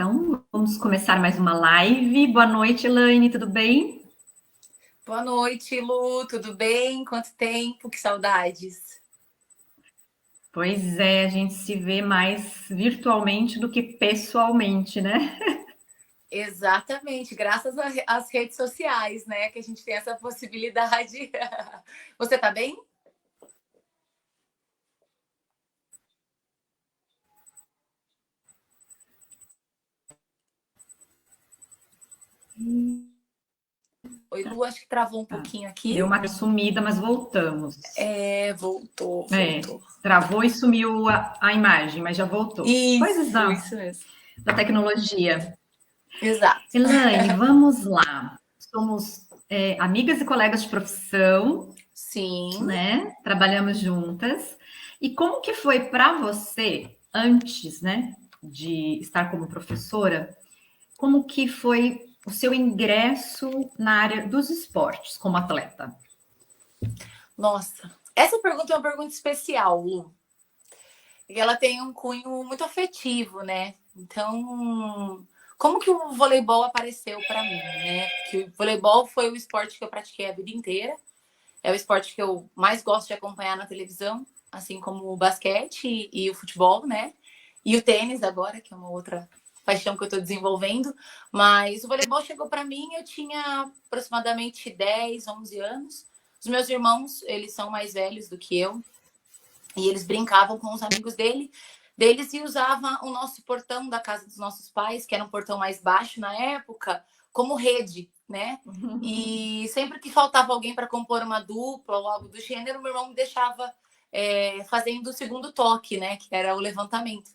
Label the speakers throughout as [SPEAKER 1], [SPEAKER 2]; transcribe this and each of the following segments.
[SPEAKER 1] Então, vamos começar mais uma live. Boa noite, Elaine, tudo bem?
[SPEAKER 2] Boa noite, Lu, tudo bem? Quanto tempo, que saudades.
[SPEAKER 1] Pois é, a gente se vê mais virtualmente do que pessoalmente, né?
[SPEAKER 2] Exatamente, graças às redes sociais, né, que a gente tem essa possibilidade. Você tá bem? Oi, Lu, acho que travou um
[SPEAKER 1] Tá.
[SPEAKER 2] pouquinho
[SPEAKER 1] Deu
[SPEAKER 2] aqui.
[SPEAKER 1] uma sumida, mas voltamos.
[SPEAKER 2] Voltou.
[SPEAKER 1] Travou e sumiu a imagem, mas já voltou. Coisas
[SPEAKER 2] Isso mesmo.
[SPEAKER 1] da tecnologia.
[SPEAKER 2] Exato.
[SPEAKER 1] Elaine, vamos lá. Somos amigas e colegas de profissão,
[SPEAKER 2] Sim.
[SPEAKER 1] né? Trabalhamos juntas. E como que foi para você antes, né, de estar como professora? Como que foi o seu ingresso na área dos esportes como atleta?
[SPEAKER 2] Nossa, essa pergunta é uma pergunta especial, Lu. E ela tem um cunho muito afetivo, né? Então, como que o voleibol apareceu para mim, né? Que o voleibol foi o esporte que eu pratiquei a vida inteira. É o esporte que eu mais gosto de acompanhar na televisão, assim como o basquete e o futebol, né? E o tênis agora, que é uma outra paixão que eu estou desenvolvendo. Mas o voleibol chegou para mim, eu tinha aproximadamente 10, 11 anos. Os meus irmãos, eles são mais velhos do que eu. E eles brincavam com os amigos deles e usavam o nosso portão da casa dos nossos pais, que era um portão mais baixo na época, como rede, né? E sempre que faltava alguém para compor uma dupla ou algo do gênero, meu irmão me deixava fazendo o segundo toque, né? Que era o levantamento.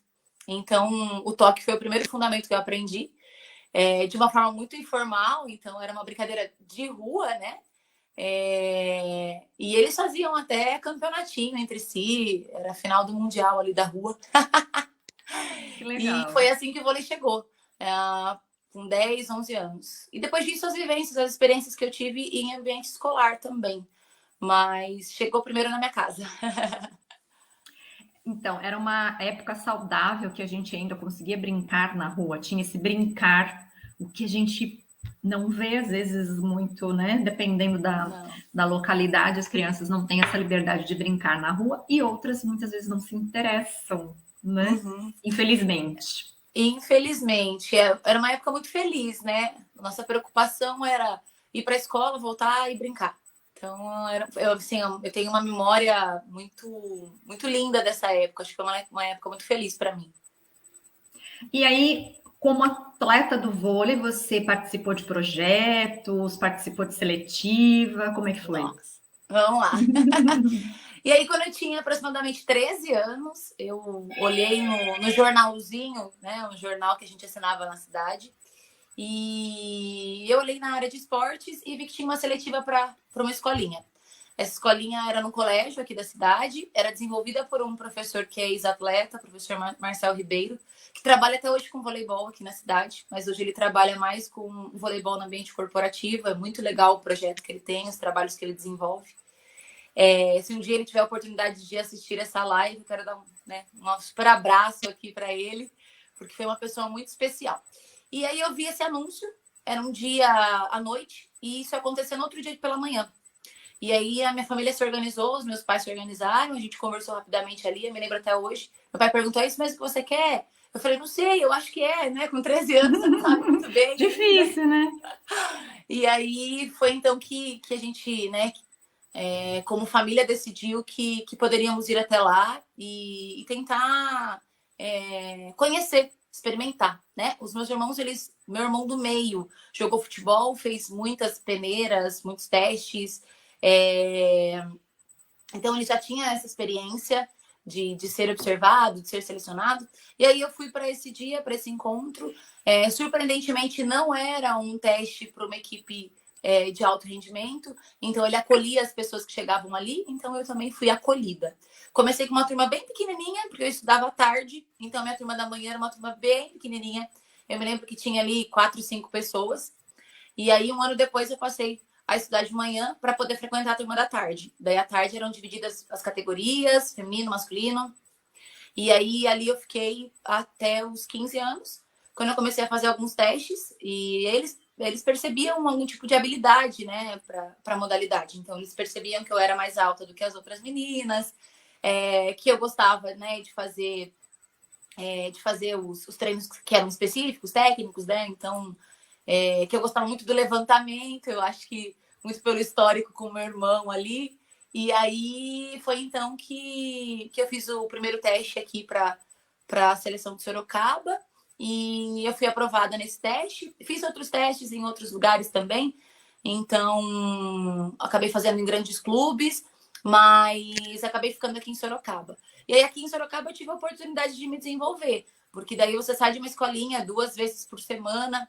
[SPEAKER 2] Então, o toque foi o primeiro fundamento que eu aprendi, de uma forma muito informal. Então, era uma brincadeira de rua, né? E eles faziam até campeonatinho entre si, era a final do Mundial ali da rua.
[SPEAKER 1] Que
[SPEAKER 2] E
[SPEAKER 1] legal.
[SPEAKER 2] foi assim que o vôlei chegou, é, com 10, 11 anos. E depois disso, as vivências, as experiências que eu tive em ambiente escolar também. Mas chegou primeiro na minha casa.
[SPEAKER 1] Então, era uma época saudável que a gente ainda conseguia brincar na rua, tinha esse brincar, o que a gente não vê às vezes muito, né? Dependendo
[SPEAKER 2] Não.
[SPEAKER 1] da localidade, as crianças não têm essa liberdade de brincar na rua e outras muitas vezes não se interessam, né?
[SPEAKER 2] Uhum.
[SPEAKER 1] Infelizmente.
[SPEAKER 2] Infelizmente, era uma época muito feliz, né? Nossa preocupação era ir para a escola, voltar e brincar. Então, assim, eu tenho uma memória muito linda dessa época. Acho que foi uma época muito feliz para mim.
[SPEAKER 1] E aí, como atleta do vôlei, você participou de projetos, participou de seletiva, como é que foi?
[SPEAKER 2] Nossa, vamos lá. E aí, quando eu tinha aproximadamente 13 anos, eu olhei no jornalzinho, né? Um jornal que a gente assinava na cidade. E eu olhei na área de esportes e vi que tinha uma seletiva para uma escolinha. Essa escolinha era no colégio aqui da cidade, era desenvolvida por um professor que é ex-atleta, professor Marcel Ribeiro, que trabalha até hoje com voleibol aqui na cidade, mas hoje ele trabalha mais com voleibol no ambiente corporativo. É muito legal o projeto que ele tem, os trabalhos que ele desenvolve. Se um dia ele tiver a oportunidade de assistir essa live, eu quero dar um super abraço aqui para ele, porque foi uma pessoa muito especial. E aí eu vi esse anúncio, era um dia à noite, e isso aconteceu no outro dia pela manhã. E aí a minha família se organizou, os meus pais se organizaram, a gente conversou rapidamente ali, eu me lembro até hoje. Meu pai perguntou: é isso mesmo que você quer? Eu falei: não sei, eu acho que é, né? Com 13 anos você não sabe muito bem ainda.
[SPEAKER 1] Difícil, né?
[SPEAKER 2] E aí foi então que a gente, né, como família, decidiu que poderíamos ir até lá e tentar conhecer, experimentar, né? Os meus irmãos, meu irmão do meio jogou futebol, fez muitas peneiras, muitos testes, então ele já tinha essa experiência de ser observado, de ser selecionado. E aí eu fui para esse dia, para esse encontro. Surpreendentemente, não era um teste para uma equipe de alto rendimento, então ele acolhia as pessoas que chegavam ali, então eu também fui acolhida. Comecei com uma turma bem pequenininha, porque eu estudava à tarde, então minha turma da manhã era uma turma bem pequenininha. Eu me lembro que tinha ali 4, 5 pessoas. E aí, um ano depois, eu passei a estudar de manhã para poder frequentar a turma da tarde. Daí, à tarde, eram divididas as categorias, feminino, masculino. E aí, ali eu fiquei até os 15 anos. quando eu comecei a fazer alguns testes e eles percebiam algum tipo de habilidade, né, para a modalidade. Então, eles percebiam que eu era mais alta do que as outras meninas, que eu gostava, né, de fazer os treinos que eram específicos, técnicos, né? Então, que eu gostava muito do levantamento, eu acho que muito pelo histórico com o meu irmão ali. E aí foi então que eu fiz o primeiro teste aqui para a seleção de Sorocaba. E eu fui aprovada nesse teste. Fiz outros testes em outros lugares também. Então, acabei fazendo em grandes clubes, mas acabei ficando aqui em Sorocaba. E aí, aqui em Sorocaba, eu tive a oportunidade de me desenvolver, porque daí você sai de uma escolinha 2 vezes por semana,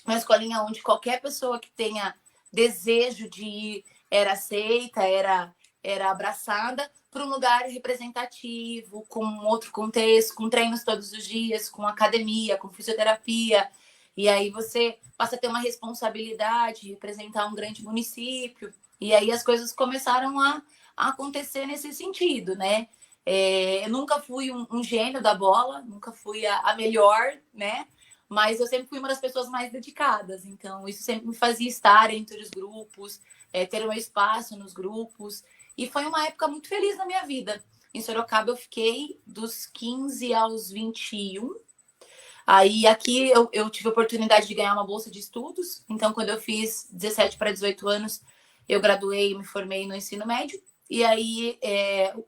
[SPEAKER 2] uma escolinha onde qualquer pessoa que tenha desejo de ir era aceita, era abraçada, para um lugar representativo, com outro contexto, com treinos todos os dias, com academia, com fisioterapia. E aí você passa a ter uma responsabilidade, representar um grande município. E aí as coisas começaram a acontecer nesse sentido, né? Eu nunca fui um gênio da bola, nunca fui a melhor, né? Mas eu sempre fui uma das pessoas mais dedicadas. Então, isso sempre me fazia estar entre os grupos, ter um espaço nos grupos. E foi uma época muito feliz na minha vida. Em Sorocaba, eu fiquei dos 15 aos 21. Aí, aqui, eu tive a oportunidade de ganhar uma bolsa de estudos. Então, quando eu fiz 17 para 18 anos, eu graduei e me formei no ensino médio. E aí,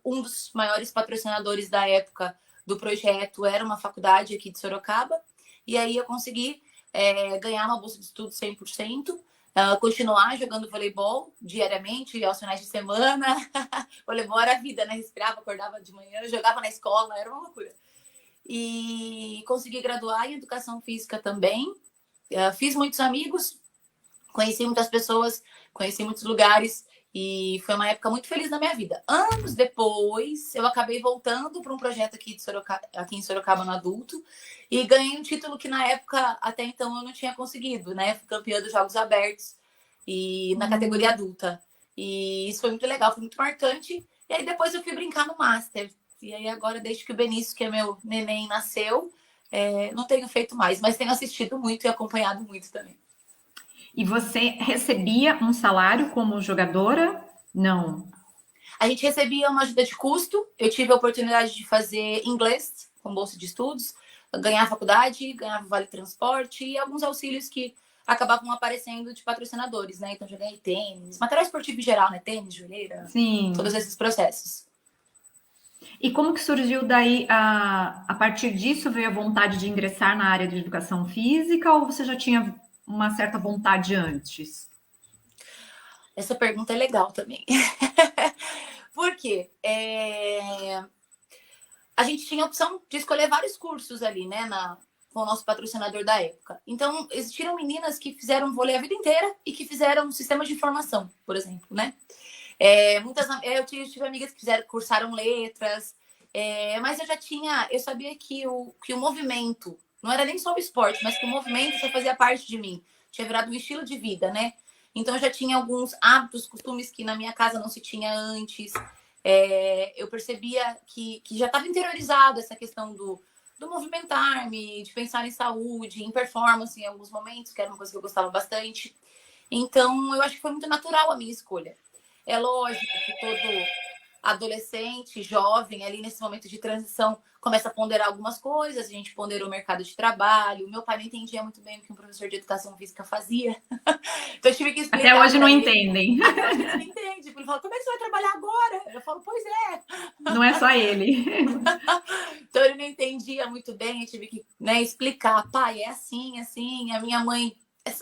[SPEAKER 2] um dos maiores patrocinadores da época do projeto era uma faculdade aqui de Sorocaba. E aí, eu consegui ganhar uma bolsa de estudos 100%, continuar jogando voleibol diariamente, aos finais de semana. Voleibol era a vida, né? Respirava, acordava de manhã, jogava na escola, era uma loucura. E consegui graduar em Educação Física também. Fiz muitos amigos, conheci muitas pessoas, conheci muitos lugares e foi uma época muito feliz na minha vida. Anos depois, eu acabei voltando para um projeto aqui em Sorocaba no adulto e ganhei um título que na época, até então, eu não tinha conseguido, né? Fui campeã dos Jogos Abertos e na categoria adulta. E isso foi muito legal, foi muito marcante. E aí depois eu fui brincar no Master. E aí agora, desde que o Benício, que é meu neném, nasceu, não tenho feito mais, mas tenho assistido muito e acompanhado muito também.
[SPEAKER 1] E você recebia um salário como jogadora? Não.
[SPEAKER 2] A gente recebia uma ajuda de custo. Eu tive a oportunidade de fazer inglês com bolsa de estudos, ganhar a faculdade, ganhar vale transporte e alguns auxílios que acabavam aparecendo de patrocinadores, né? Então, já ganhei tênis, material esportivo em geral, né? Tênis, joelheira,
[SPEAKER 1] Sim.
[SPEAKER 2] todos esses processos.
[SPEAKER 1] E como que surgiu daí, a partir disso, veio a vontade de ingressar na área de educação física ou você já tinha uma certa vontade antes?
[SPEAKER 2] Essa pergunta é legal também. Por quê? A gente tinha a opção de escolher vários cursos ali, né, com o nosso patrocinador da época. Então, existiram meninas que fizeram vôlei a vida inteira e que fizeram sistemas de informação, por exemplo, né? Eu tive amigas que cursaram letras, mas eu sabia que o movimento, não era nem só o esporte, mas que o movimento já fazia parte de mim, tinha virado um estilo de vida, né? Então, eu já tinha alguns hábitos, costumes que na minha casa não se tinha antes. Eu percebia que já estava interiorizado essa questão do movimentar-me, de pensar em saúde, em performance em alguns momentos, que era uma coisa que eu gostava bastante. Então, eu acho que foi muito natural a minha escolha. É lógico que todo adolescente, jovem, ali nesse momento de transição, começa a ponderar algumas coisas. A gente ponderou o mercado de trabalho. Meu pai não entendia muito bem o que um professor de educação física fazia. Então, eu tive que explicar.
[SPEAKER 1] Até hoje não
[SPEAKER 2] ele.
[SPEAKER 1] Entendem.
[SPEAKER 2] Até hoje ele não entende. Ele fala, como é que você vai trabalhar agora? Eu falo, pois é.
[SPEAKER 1] Não é só ele.
[SPEAKER 2] Então, ele não entendia muito bem. Eu tive que, né, explicar. Pai, é assim, assim. A minha mãe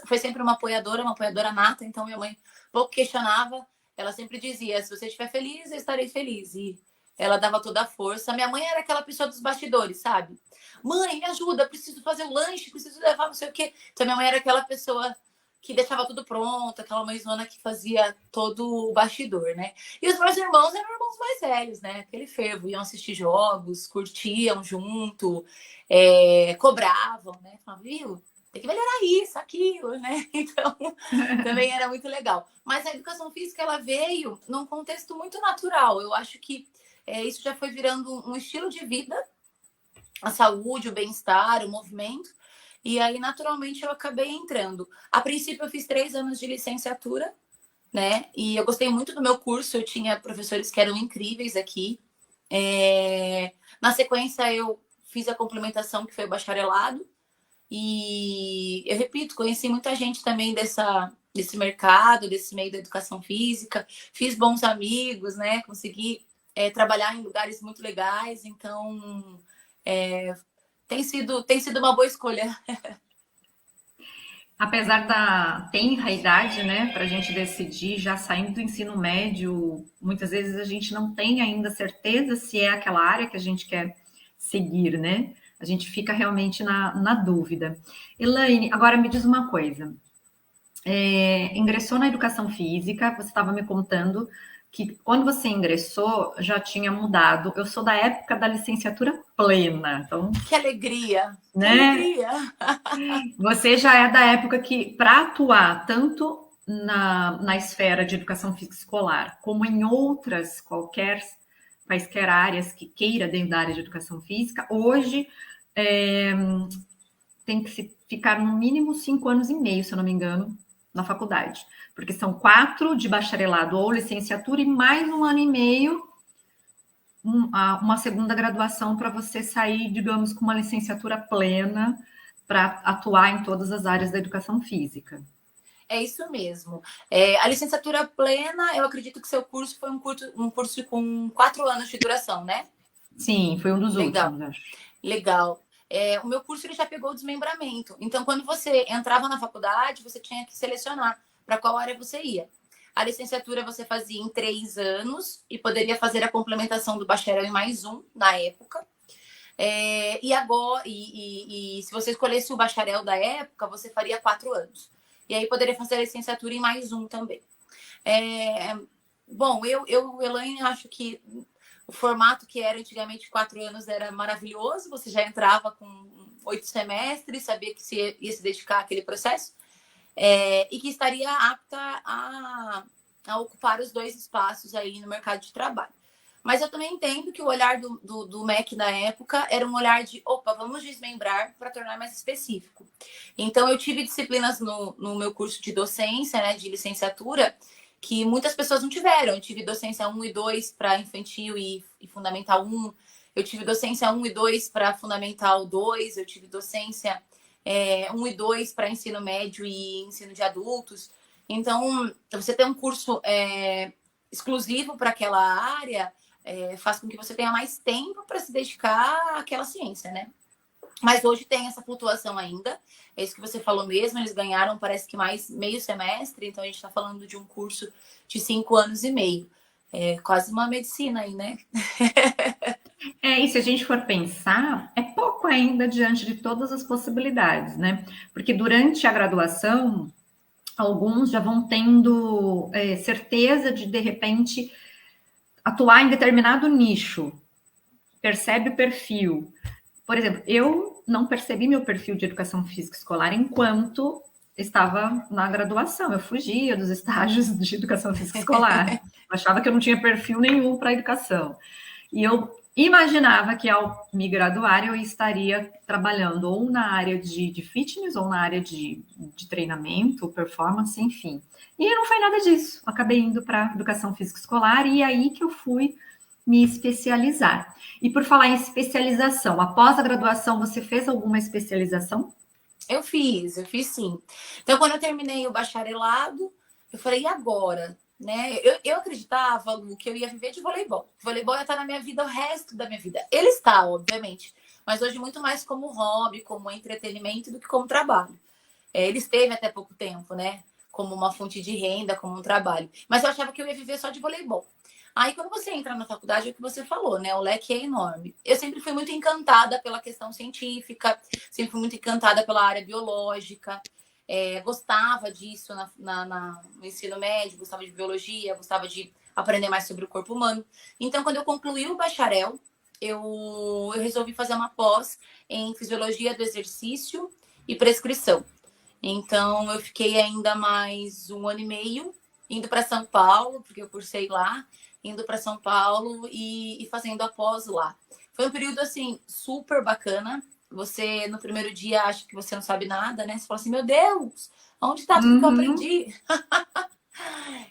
[SPEAKER 2] foi sempre uma apoiadora nata. Então, minha mãe pouco questionava. Ela sempre dizia, se você estiver feliz, eu estarei feliz. E ela dava toda a força. Minha mãe era aquela pessoa dos bastidores, sabe? Mãe, me ajuda, preciso fazer o lanche, preciso levar não sei o quê. Então, minha mãe era aquela pessoa que deixava tudo pronto, aquela mãezona que fazia todo o bastidor, né? E os meus irmãos eram irmãos mais velhos, né? Aquele fervo, iam assistir jogos, curtiam junto, cobravam, né? Falavam, viu? Tem que melhorar isso, aquilo, né? Então, também era muito legal. Mas a educação física, ela veio num contexto muito natural. Eu acho que isso já foi virando um estilo de vida a saúde, o bem-estar, o movimento. E aí, naturalmente, eu acabei entrando. A princípio, eu fiz 3 anos de licenciatura, né? E eu gostei muito do meu curso, eu tinha professores que eram incríveis aqui. Na sequência, eu fiz a complementação, que foi o bacharelado. E eu repito, conheci muita gente também desse mercado, desse meio da educação física. Fiz bons amigos, né? Consegui trabalhar em lugares muito legais. Então, tem sido uma boa escolha.
[SPEAKER 1] Apesar da tenra idade, né, para a gente decidir, já saindo do ensino médio, muitas vezes a gente não tem ainda certeza se é aquela área que a gente quer seguir, né? A gente fica realmente na dúvida. Elaine, agora me diz uma coisa. Ingressou na educação física, você estava me contando que quando você ingressou já tinha mudado. Eu sou da época da licenciatura plena, então,
[SPEAKER 2] Que alegria! Que
[SPEAKER 1] né?
[SPEAKER 2] alegria!
[SPEAKER 1] Você já é da época que, para atuar tanto na esfera de educação física escolar, como em outras, quaisquer áreas que queira dentro da área de educação física, hoje é, tem que se ficar no mínimo 5 anos e meio, se eu não me engano, na faculdade. Porque são 4 de bacharelado ou licenciatura e mais 1 ano e meio uma segunda graduação para você sair, digamos, com uma licenciatura plena para atuar em todas as áreas da educação física.
[SPEAKER 2] É isso mesmo. A licenciatura plena, eu acredito que seu curso foi um curso com 4 anos de duração, né?
[SPEAKER 1] Sim, foi um dos
[SPEAKER 2] Legal,
[SPEAKER 1] últimos, acho.
[SPEAKER 2] legal. O meu curso ele já pegou o desmembramento. Então, quando você entrava na faculdade, você tinha que selecionar para qual área você ia. A licenciatura você fazia em 3 anos e poderia fazer a complementação do bacharel em mais um na época. E agora, se você escolhesse o bacharel da época, você faria 4 anos. E aí poderia fazer a licenciatura em mais um também. Bom, Elaine, acho que o formato que era antigamente 4 anos era maravilhoso. Você já entrava com 8 semestres, sabia que se ia se dedicar àquele processo e que estaria apta a ocupar os 2 espaços aí no mercado de trabalho. Mas eu também entendo que o olhar do MEC na época era um olhar de, opa, vamos desmembrar para tornar mais específico. Então, eu tive disciplinas no meu curso de docência, né, de licenciatura, que muitas pessoas não tiveram. Eu tive docência 1 e 2 para infantil e fundamental 1. Eu tive docência 1 e 2 para fundamental 2. Eu tive docência 1 e 2 para ensino médio e ensino de adultos. Então, você ter um curso exclusivo para aquela área faz com que você tenha mais tempo para se dedicar àquela ciência, né? Mas hoje tem essa flutuação ainda. É isso que você falou mesmo. Eles ganharam, parece que mais meio semestre. Então, a gente está falando de um curso de 5 anos e meio. É quase uma medicina aí, né?
[SPEAKER 1] E se a gente for pensar, é pouco ainda diante de todas as possibilidades, né? Porque durante a graduação, alguns já vão tendo certeza de repente, atuar em determinado nicho, percebe o perfil. Por exemplo, eu não percebi meu perfil de educação física escolar enquanto estava na graduação. Eu fugia dos estágios de educação física escolar. Eu achava que eu não tinha perfil nenhum para educação. E eu imaginava que ao me graduar eu estaria trabalhando ou na área de fitness ou na área de treinamento, performance, enfim. E não foi nada disso. Acabei indo para educação física escolar e aí que eu fui me especializar. E por falar em especialização, após a graduação, você fez alguma especialização?
[SPEAKER 2] Eu fiz sim. Então, quando eu terminei o bacharelado, eu falei, e agora? Né? Eu acreditava, Lu, que eu ia viver de voleibol. O voleibol ia estar na minha vida o resto da minha vida. Ele está, obviamente, mas hoje muito mais como hobby, como entretenimento do que como trabalho. Ele esteve até pouco tempo, né? Como uma fonte de renda, como um trabalho. Mas eu achava que eu ia viver só de voleibol. Aí, quando você entra na faculdade, é o que você falou, né? O leque é enorme. Eu sempre fui muito encantada pela questão científica, sempre fui muito encantada pela área biológica. Gostava disso no ensino médio, gostava de biologia, gostava de aprender mais sobre o corpo humano. Então, quando eu concluí o bacharel, eu resolvi fazer uma pós em fisiologia do exercício e prescrição. Então, eu fiquei ainda mais 1 ano e meio indo para São Paulo, porque eu cursei lá, indo para São Paulo e fazendo a pós lá. Foi um período, assim, super bacana. Você, no primeiro dia, acha que você não sabe nada, né? Você fala assim, meu Deus, onde está tudo que eu
[SPEAKER 1] Uhum.
[SPEAKER 2] aprendi?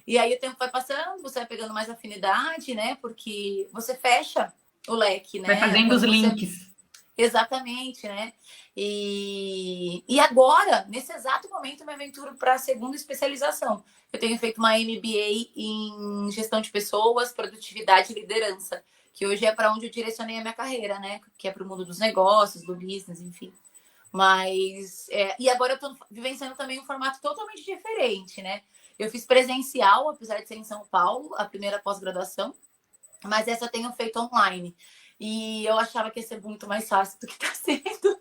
[SPEAKER 2] E aí o tempo vai passando, você vai pegando mais afinidade, né? Porque você fecha o leque,
[SPEAKER 1] Vai
[SPEAKER 2] né?
[SPEAKER 1] fazendo os
[SPEAKER 2] Quando você
[SPEAKER 1] links.
[SPEAKER 2] exatamente, né? E agora, nesse exato momento, eu me aventuro para a segunda especialização. Eu tenho feito uma MBA em gestão de pessoas, produtividade e liderança, que hoje é para onde eu direcionei a minha carreira, né? Que é para o mundo dos negócios, do business, enfim. Mas, e agora eu estou vivenciando também um formato totalmente diferente, né? Eu fiz presencial, apesar de ser em São Paulo, a primeira pós-graduação, mas essa eu tenho feito online. E eu achava que ia ser muito mais fácil do que está sendo.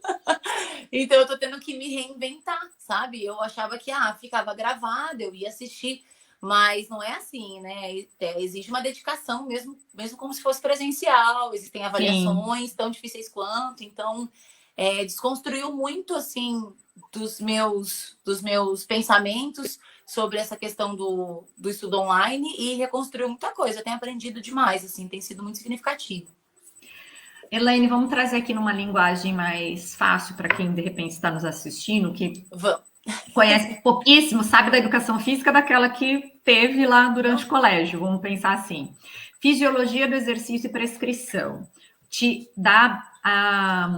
[SPEAKER 2] Então eu tô tendo que me reinventar, sabe? Eu achava que ficava gravado, eu ia assistir, mas não é assim, né? Exige uma dedicação mesmo como se fosse presencial, existem
[SPEAKER 1] Sim.
[SPEAKER 2] avaliações tão difíceis quanto, então desconstruiu muito assim dos meus pensamentos sobre essa questão do estudo online e reconstruiu muita coisa. Eu tenho aprendido demais, assim, tem sido muito significativo.
[SPEAKER 1] Elaine, vamos trazer aqui numa linguagem mais fácil para quem de repente está nos assistindo, que
[SPEAKER 2] Vamos.
[SPEAKER 1] conhece pouquíssimo, sabe da educação física daquela que teve lá durante o
[SPEAKER 2] Não?
[SPEAKER 1] colégio, vamos pensar assim. Fisiologia do exercício e prescrição. Te dá a,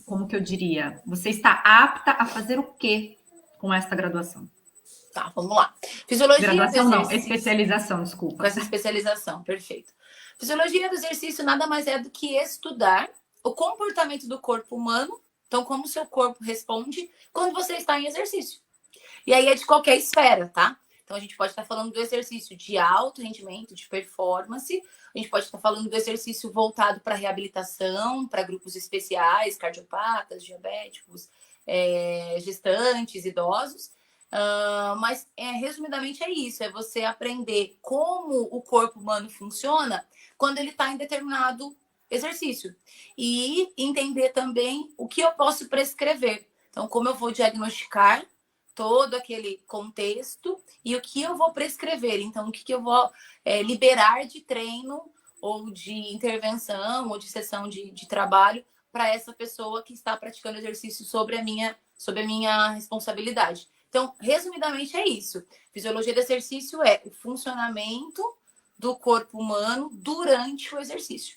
[SPEAKER 1] como que eu diria? Você está apta a fazer o quê com esta graduação?
[SPEAKER 2] Tá, vamos lá. Fisiologia do
[SPEAKER 1] Graduação não,
[SPEAKER 2] exercício.
[SPEAKER 1] especialização,
[SPEAKER 2] Com
[SPEAKER 1] desculpa.
[SPEAKER 2] essa especialização, perfeito. Fisiologia do exercício nada mais é do que estudar o comportamento do corpo humano, então como o seu corpo responde quando você está em exercício. E aí é de qualquer esfera, tá? Então a gente pode estar falando do exercício de alto rendimento, de performance, a gente pode estar falando do exercício voltado para reabilitação, para grupos especiais, cardiopatas, diabéticos, gestantes, idosos. Mas, resumidamente, é isso: é você aprender como o corpo humano funciona quando ele está em determinado exercício. E entender também o que eu posso prescrever. Então, como eu vou diagnosticar todo aquele contexto e o que eu vou prescrever. Então, o que eu vou liberar de treino ou de intervenção ou de sessão de trabalho para essa pessoa que está praticando exercício sobre a minha responsabilidade. Então, resumidamente, é isso. Fisiologia do exercício é o funcionamento do corpo humano durante o exercício.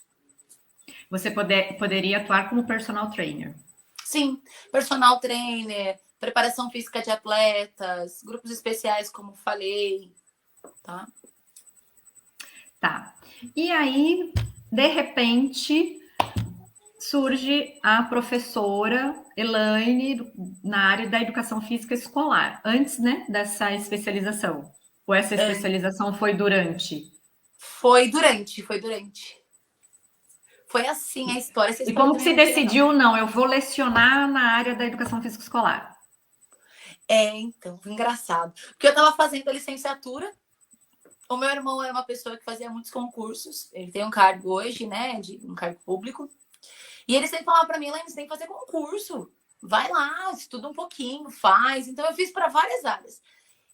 [SPEAKER 1] Você poderia atuar como personal trainer.
[SPEAKER 2] Sim, personal trainer, preparação física de atletas, grupos especiais, como falei, tá?
[SPEAKER 1] Tá. E aí, de repente, surge a professora Elaine na área da educação física escolar, antes, né, dessa especialização. Ou essa especialização foi durante?
[SPEAKER 2] Foi durante. Foi assim a história. Essa
[SPEAKER 1] E
[SPEAKER 2] história
[SPEAKER 1] como que
[SPEAKER 2] também é
[SPEAKER 1] se
[SPEAKER 2] muito legal.
[SPEAKER 1] decidiu, não, eu vou lecionar na área da educação física escolar?
[SPEAKER 2] Então, engraçado. Porque eu estava fazendo a licenciatura, o meu irmão era uma pessoa que fazia muitos concursos, ele tem um cargo hoje, né, de um cargo público, e ele sempre falava para mim, Elaine, você tem que fazer concurso, vai lá, estuda um pouquinho, faz. Então, eu fiz para várias áreas.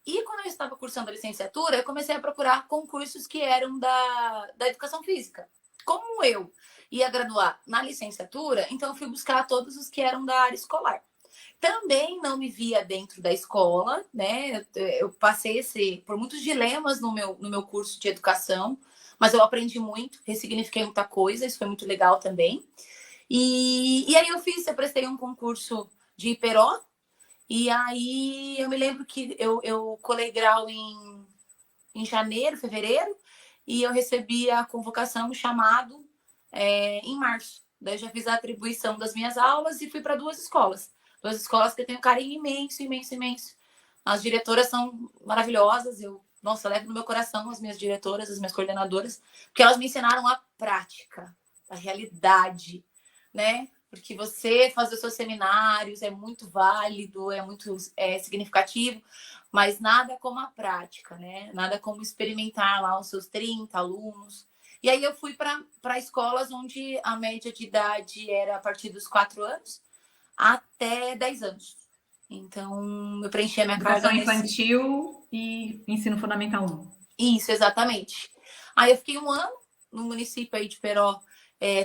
[SPEAKER 2] E quando eu estava cursando a licenciatura, eu comecei a procurar concursos que eram da educação física. Como eu ia graduar na licenciatura, então eu fui buscar todos os que eram da área escolar. Também não me via dentro da escola, né? Eu passei por muitos dilemas no meu curso de educação, mas eu aprendi muito, ressignifiquei muita coisa, isso foi muito legal também. E aí eu prestei um concurso de Iperó, e aí eu me lembro que eu colei grau em janeiro, fevereiro, e eu recebi a convocação, o chamado, em março. Daí eu já fiz a atribuição das minhas aulas e fui para duas escolas. Duas escolas que eu tenho um carinho imenso, imenso, imenso. As diretoras são maravilhosas, nossa, levo no meu coração as minhas diretoras, as minhas coordenadoras, porque elas me ensinaram a prática, a realidade, né? Porque você fazer os seus seminários é muito válido, é muito significativo, mas nada como a prática, né? Nada como experimentar lá os seus 30 alunos. E aí eu fui para escolas onde a média de idade era a partir dos 4 anos até 10 anos. Então, eu preenchi a minha carga
[SPEAKER 1] Educação
[SPEAKER 2] nesse.
[SPEAKER 1] infantil e ensino fundamental 1.
[SPEAKER 2] Isso, exatamente. Aí eu fiquei um ano no município aí de Peró,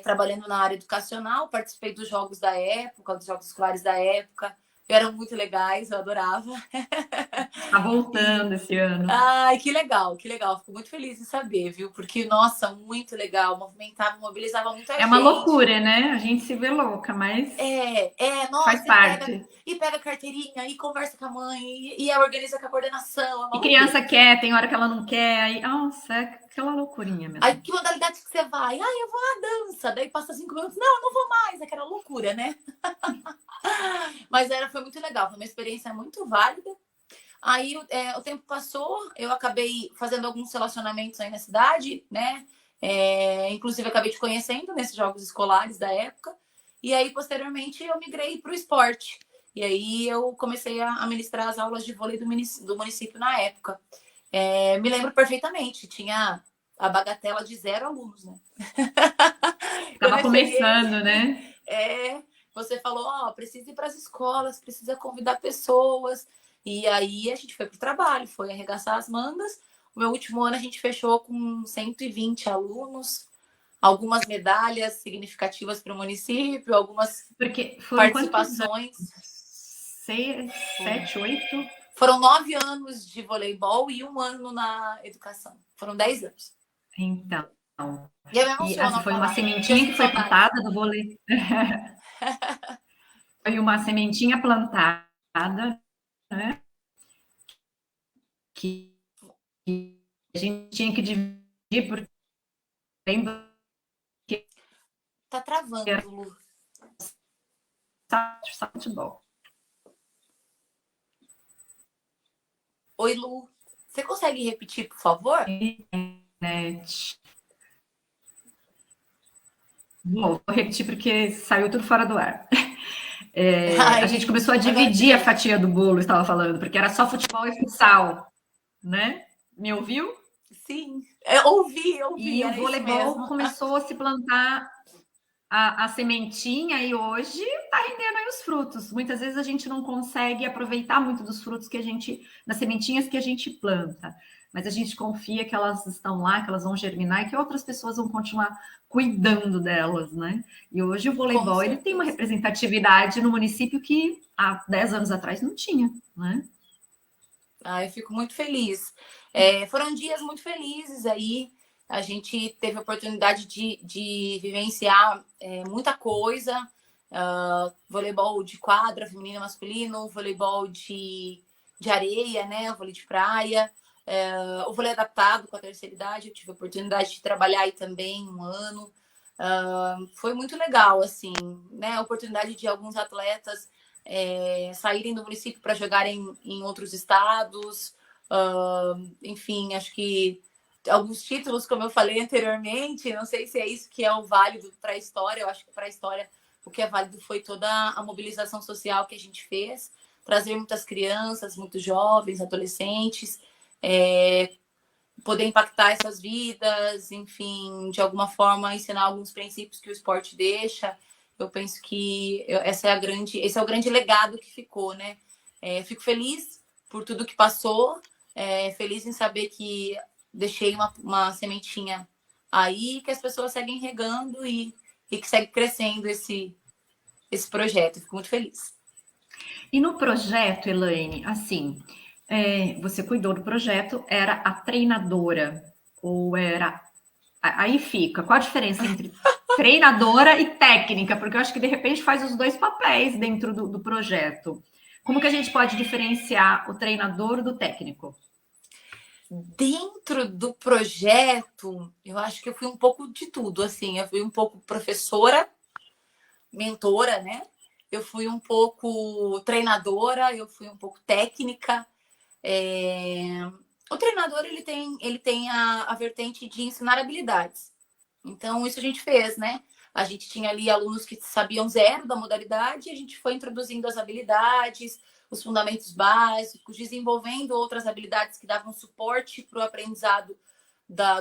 [SPEAKER 2] trabalhando na área educacional, participei dos jogos da época, dos jogos escolares da época, eram muito legais, eu adorava.
[SPEAKER 1] Tá voltando esse ano.
[SPEAKER 2] Ai, que legal, que legal. Fico muito feliz em saber, viu? Porque, nossa, muito legal. Movimentava, mobilizava muita
[SPEAKER 1] É uma
[SPEAKER 2] gente.
[SPEAKER 1] loucura, né? A gente se vê louca, mas faz
[SPEAKER 2] Nossa,
[SPEAKER 1] parte.
[SPEAKER 2] e pega a carteirinha, e conversa com a mãe, e organiza com a coordenação, é uma
[SPEAKER 1] E
[SPEAKER 2] loucura.
[SPEAKER 1] criança quer, tem hora que ela não quer, aí, nossa, é aquela loucurinha
[SPEAKER 2] Aí,
[SPEAKER 1] mesmo.
[SPEAKER 2] que modalidade que você vai? Ah, eu vou à dança. Daí passa 5 minutos. Não, eu não vou mais. Aquela loucura, né? Mas foi muito legal. Foi uma experiência muito válida. Aí o tempo passou. Eu acabei fazendo alguns relacionamentos aí na cidade, né? Inclusive, acabei te conhecendo nesses jogos escolares da época. E aí, posteriormente, eu migrei para o esporte. E aí, eu comecei a ministrar as aulas de vôlei do município na época. Me lembro perfeitamente. Tinha a bagatela de 0 alunos, né? Quando
[SPEAKER 1] Tava
[SPEAKER 2] eu cheguei,
[SPEAKER 1] começando, né?
[SPEAKER 2] você falou, precisa ir para as escolas, precisa convidar pessoas. E aí a gente foi para o trabalho, foi arregaçar as mangas. O meu último ano a gente fechou com 120 alunos, algumas medalhas significativas para o município, algumas
[SPEAKER 1] Porque foram quantos anos?
[SPEAKER 2] participações.
[SPEAKER 1] 6, 7, 8?
[SPEAKER 2] Foram 9 anos de voleibol e 1 ano na educação. Foram 10 anos.
[SPEAKER 1] Então,
[SPEAKER 2] E eu me
[SPEAKER 1] e
[SPEAKER 2] emociono
[SPEAKER 1] assim,
[SPEAKER 2] ao
[SPEAKER 1] foi uma
[SPEAKER 2] falar, porque eu
[SPEAKER 1] sementinha que
[SPEAKER 2] sinto
[SPEAKER 1] foi
[SPEAKER 2] saudades.
[SPEAKER 1] plantada do vôlei. Foi uma sementinha plantada, né? Que, que a gente tinha que dividir, porque lembra que
[SPEAKER 2] Tá
[SPEAKER 1] era
[SPEAKER 2] travando, Lu.
[SPEAKER 1] futebol.
[SPEAKER 2] Oi, Lu. Você consegue repetir, por favor?
[SPEAKER 1] Internet. Bom, vou repetir porque saiu tudo fora do ar. A gente
[SPEAKER 2] Ai,
[SPEAKER 1] começou a
[SPEAKER 2] agora
[SPEAKER 1] dividir a
[SPEAKER 2] ficou.
[SPEAKER 1] fatia do bolo, estava falando, porque era só futebol e futsal, né? Me ouviu?
[SPEAKER 2] Sim, eu ouvi,
[SPEAKER 1] E o
[SPEAKER 2] era isso
[SPEAKER 1] voleibol
[SPEAKER 2] mesmo.
[SPEAKER 1] começou a se plantar a sementinha e hoje está rendendo aí os frutos. Muitas vezes a gente não consegue aproveitar muito dos frutos das sementinhas que a gente planta, mas a gente confia que elas estão lá, que elas vão germinar e que outras pessoas vão continuar cuidando delas, né? E hoje o
[SPEAKER 2] Com
[SPEAKER 1] voleibol ele tem uma
[SPEAKER 2] certeza.
[SPEAKER 1] representatividade no município que há 10 anos atrás não tinha, né?
[SPEAKER 2] Eu fico muito feliz. Foram dias muito felizes aí. A gente teve a oportunidade de vivenciar muita coisa. Voleibol de quadra, feminino e masculino, voleibol de areia, né? O vôlei de praia. O vôlei adaptado com a terceira idade. Eu tive a oportunidade de trabalhar aí também 1 ano. Foi muito legal, assim, né? A oportunidade de alguns atletas saírem do município para jogarem em outros estados. Enfim, acho que alguns títulos, como eu falei anteriormente, não sei se é isso que é o válido para a história. Eu acho que para a história o que é válido foi toda a mobilização social que a gente fez, trazer muitas crianças, muitos jovens, adolescentes, poder impactar essas vidas, enfim, de alguma forma ensinar alguns princípios que o esporte deixa. Eu penso que esse é o grande legado que ficou, né? Fico feliz por tudo que passou, feliz em saber que deixei uma sementinha aí, que as pessoas seguem regando e que segue crescendo esse projeto. Fico muito feliz.
[SPEAKER 1] E no projeto, Elaine, assim, você cuidou do projeto, era a treinadora ou era. Aí fica, qual a diferença entre treinadora e técnica? Porque eu acho que de repente faz os dois papéis dentro do projeto. Como que a gente pode diferenciar o treinador do técnico?
[SPEAKER 2] Dentro do projeto, eu acho que eu fui um pouco de tudo, assim, eu fui um pouco professora, mentora, né? Eu fui um pouco treinadora, eu fui um pouco técnica. O treinador ele tem a vertente de ensinar habilidades. Então, isso a gente fez, né? A gente tinha ali alunos que sabiam zero da modalidade, e a gente foi introduzindo as habilidades, os fundamentos básicos, desenvolvendo outras habilidades que davam suporte para o aprendizado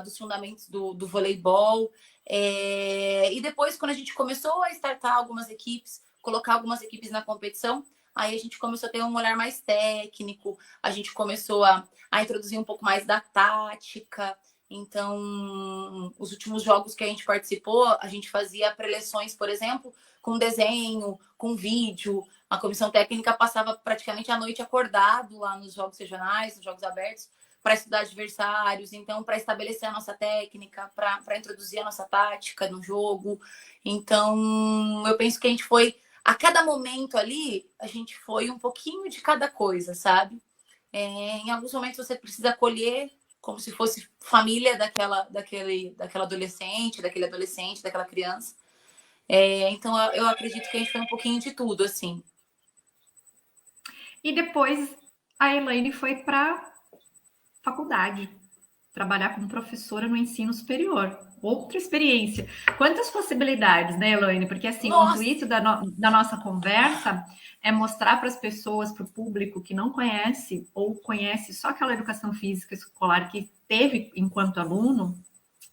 [SPEAKER 2] dos fundamentos do voleibol. E depois, quando a gente começou a startar algumas equipes, colocar algumas equipes na competição, aí a gente começou a ter um olhar mais técnico, a gente começou a introduzir um pouco mais da tática. Então, os últimos jogos que a gente participou, a gente fazia preleções, por exemplo, com desenho, com vídeo. A comissão técnica passava praticamente a noite acordado lá nos jogos regionais, nos jogos abertos, para estudar adversários, então, para estabelecer a nossa técnica, para introduzir a nossa tática no jogo. Então, eu penso que a gente foi, a cada momento ali, a gente foi um pouquinho de cada coisa, sabe? Em alguns momentos você precisa acolher como se fosse família daquela adolescente, daquele adolescente, daquela criança. Então, eu acredito que a gente foi um pouquinho de tudo, assim.
[SPEAKER 1] E depois a Elaine foi para faculdade, trabalhar como professora no ensino superior. Outra experiência. Quantas possibilidades, né, Elaine? Porque, assim, o
[SPEAKER 2] Nossa!
[SPEAKER 1] intuito da nossa conversa é mostrar para as pessoas, para o público que não conhece ou conhece só aquela educação física escolar que teve enquanto aluno,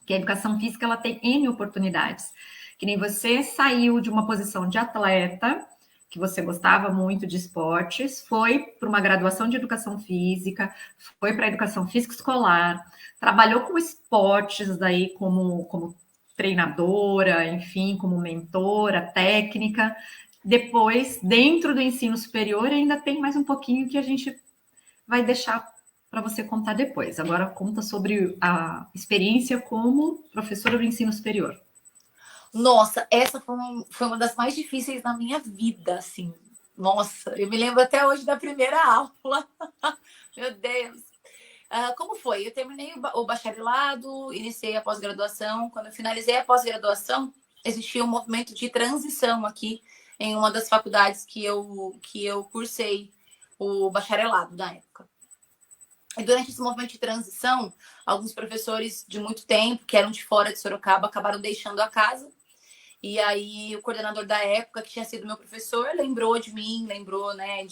[SPEAKER 1] que a educação física ela tem N oportunidades. Que nem você saiu de uma posição de atleta, que você gostava muito de esportes, foi para uma graduação de educação física, foi para a educação física escolar, trabalhou com esportes daí como treinadora, enfim, como mentora, técnica. Depois, dentro do ensino superior, ainda tem mais um pouquinho que a gente vai deixar para você contar depois. Agora conta sobre a experiência como professora do ensino superior.
[SPEAKER 2] Nossa, essa foi uma das mais difíceis da minha vida, assim. Nossa, eu me lembro até hoje da primeira aula. Meu Deus. Como foi? Eu terminei o bacharelado, iniciei a pós-graduação. Quando eu finalizei a pós-graduação, existia um movimento de transição aqui em uma das faculdades que eu cursei o bacharelado na época. E durante esse movimento de transição, alguns professores de muito tempo, que eram de fora de Sorocaba, acabaram deixando a casa. E aí o coordenador da época, que tinha sido meu professor, lembrou de mim, lembrou, né,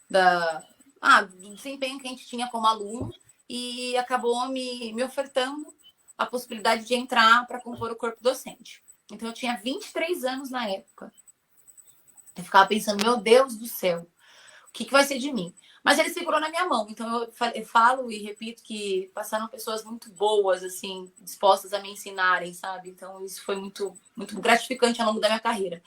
[SPEAKER 2] do desempenho que a gente tinha como aluno e acabou me ofertando a possibilidade de entrar para compor o corpo docente. Então eu tinha 23 anos na época. Eu ficava pensando, meu Deus do céu, o que vai ser de mim? Mas ele segurou na minha mão. Então eu falo e repito que passaram pessoas muito boas, assim, dispostas a me ensinarem, sabe? Então isso foi muito, muito gratificante ao longo da minha carreira.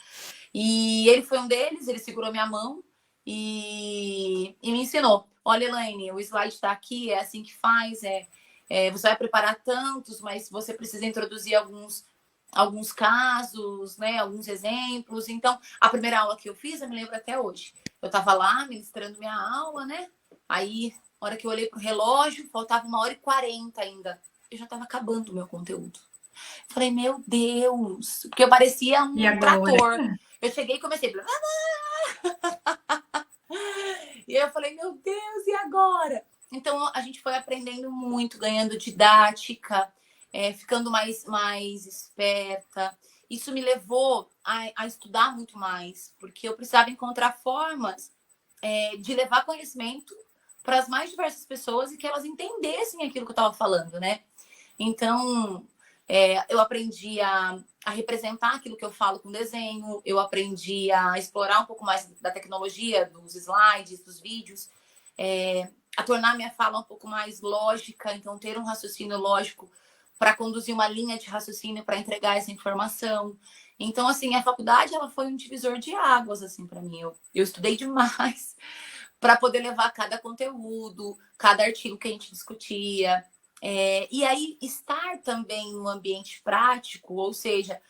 [SPEAKER 2] E ele foi um deles, ele segurou minha mão e me ensinou. Olha, Elaine, o slide está aqui, é assim que faz, você vai preparar tantos, mas você precisa introduzir alguns casos, né, alguns exemplos. Então, a primeira aula que eu fiz, eu me lembro até hoje. Eu estava lá ministrando minha aula, né? Aí, na hora que eu olhei pro relógio, faltava 1h40 ainda. Eu já estava acabando o meu conteúdo. Falei, meu Deus, porque eu parecia
[SPEAKER 1] E
[SPEAKER 2] um
[SPEAKER 1] agora?
[SPEAKER 2] trator. Eu cheguei e comecei. E eu falei, meu Deus, e agora? Então a gente foi aprendendo muito, ganhando didática, ficando mais esperta. Isso me levou a estudar muito mais, porque eu precisava encontrar formas de levar conhecimento para as mais diversas pessoas e que elas entendessem aquilo que eu estava falando, né? Então, eu aprendi a representar aquilo que eu falo com desenho, eu aprendi a explorar um pouco mais da tecnologia, dos slides, dos vídeos, a tornar minha fala um pouco mais lógica, então ter um raciocínio lógico para conduzir uma linha de raciocínio para entregar essa informação. Então, assim, a faculdade ela foi um divisor de águas assim para mim. Eu estudei demais para poder levar cada conteúdo, cada artigo que a gente discutia. E aí, estar também no ambiente prático, ou seja,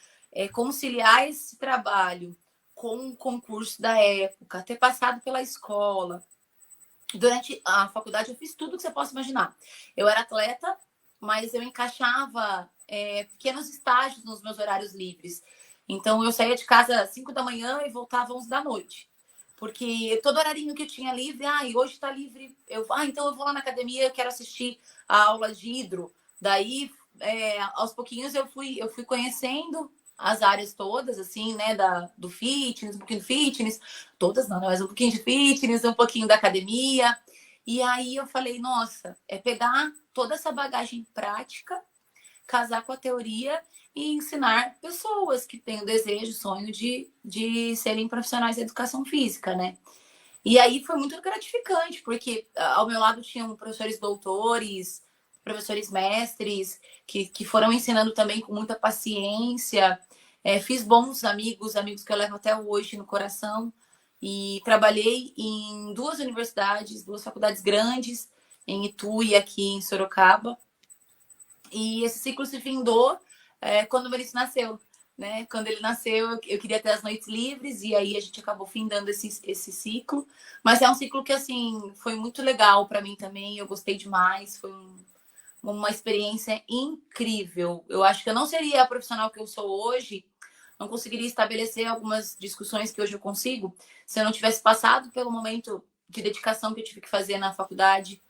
[SPEAKER 2] conciliar esse trabalho com o concurso da época, ter passado pela escola. Durante a faculdade, eu fiz tudo que você possa imaginar. Eu era atleta, mas eu encaixava pequenos estágios nos meus horários livres. Então, eu saía de casa às 5 da manhã e voltava às 11 da noite. Porque todo horarinho que eu tinha livre, e hoje está livre. Então eu vou lá na academia, quero assistir a aula de hidro. Daí, aos pouquinhos, eu fui conhecendo as áreas todas, assim, né, do fitness, um pouquinho do fitness, todas não, mas um pouquinho de fitness, um pouquinho da academia. E aí eu falei, nossa, é pegar toda essa bagagem prática, casar com a teoria e ensinar pessoas que têm o desejo, o sonho de serem profissionais de educação física, né? E aí foi muito gratificante, porque ao meu lado tinham professores doutores, professores mestres que foram ensinando também com muita paciência. Fiz bons amigos, amigos que eu levo até hoje no coração. E trabalhei em 2 universidades, 2 faculdades grandes, em Itu e aqui em Sorocaba. E esse ciclo se findou quando o Maurício nasceu. Né? Quando ele nasceu, eu queria ter as noites livres, e aí a gente acabou findando esse ciclo. Mas é um ciclo que, assim, foi muito legal para mim também. Eu gostei demais. Foi uma experiência incrível. Eu acho que eu não seria a profissional que eu sou hoje, não conseguiria estabelecer algumas discussões que hoje eu consigo, se eu não tivesse passado pelo momento de dedicação que eu tive que fazer na faculdade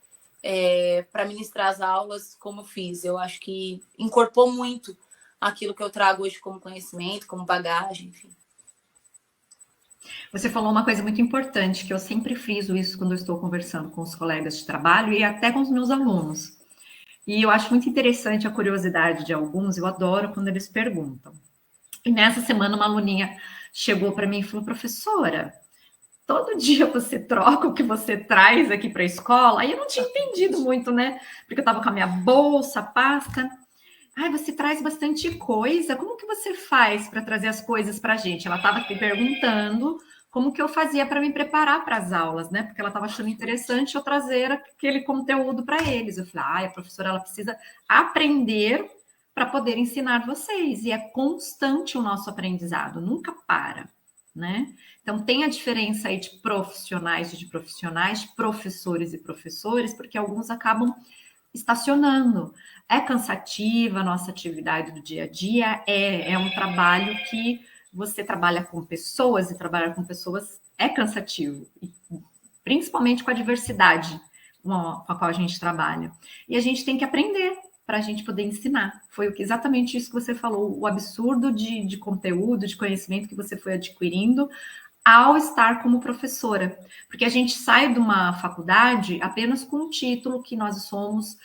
[SPEAKER 2] para ministrar as aulas, como eu fiz. Eu acho que incorporou muito aquilo que eu trago hoje como conhecimento, como bagagem, enfim.
[SPEAKER 1] Você falou uma coisa muito importante, que eu sempre friso isso quando eu estou conversando com os colegas de trabalho e até com os meus alunos. E eu acho muito interessante a curiosidade de alguns, eu adoro quando eles perguntam. E nessa semana uma aluninha chegou para mim e falou: professora, todo dia você troca o que você traz aqui para a escola? Aí eu não tinha entendido muito, né? Porque eu estava com a minha bolsa, pasta. Ai, você traz bastante coisa. Como que você faz para trazer as coisas para a gente? Ela estava me perguntando como que eu fazia para me preparar para as aulas, né? Porque ela estava achando interessante eu trazer aquele conteúdo para eles. Eu falei: ai, a professora ela precisa aprender para poder ensinar vocês. E é constante o nosso aprendizado, nunca para, né? Então tem a diferença aí de profissionais e de profissionais, professores e professores, porque alguns acabam estacionando. É cansativa a nossa atividade do dia a dia, é um trabalho que você trabalha com pessoas, e trabalhar com pessoas é cansativo, principalmente com a diversidade com a qual a gente trabalha. E a gente tem que aprender para a gente poder ensinar. Foi exatamente isso que você falou, o absurdo de conteúdo, de conhecimento que você foi adquirindo ao estar como professora. Porque a gente sai de uma faculdade apenas com o título que nós somos,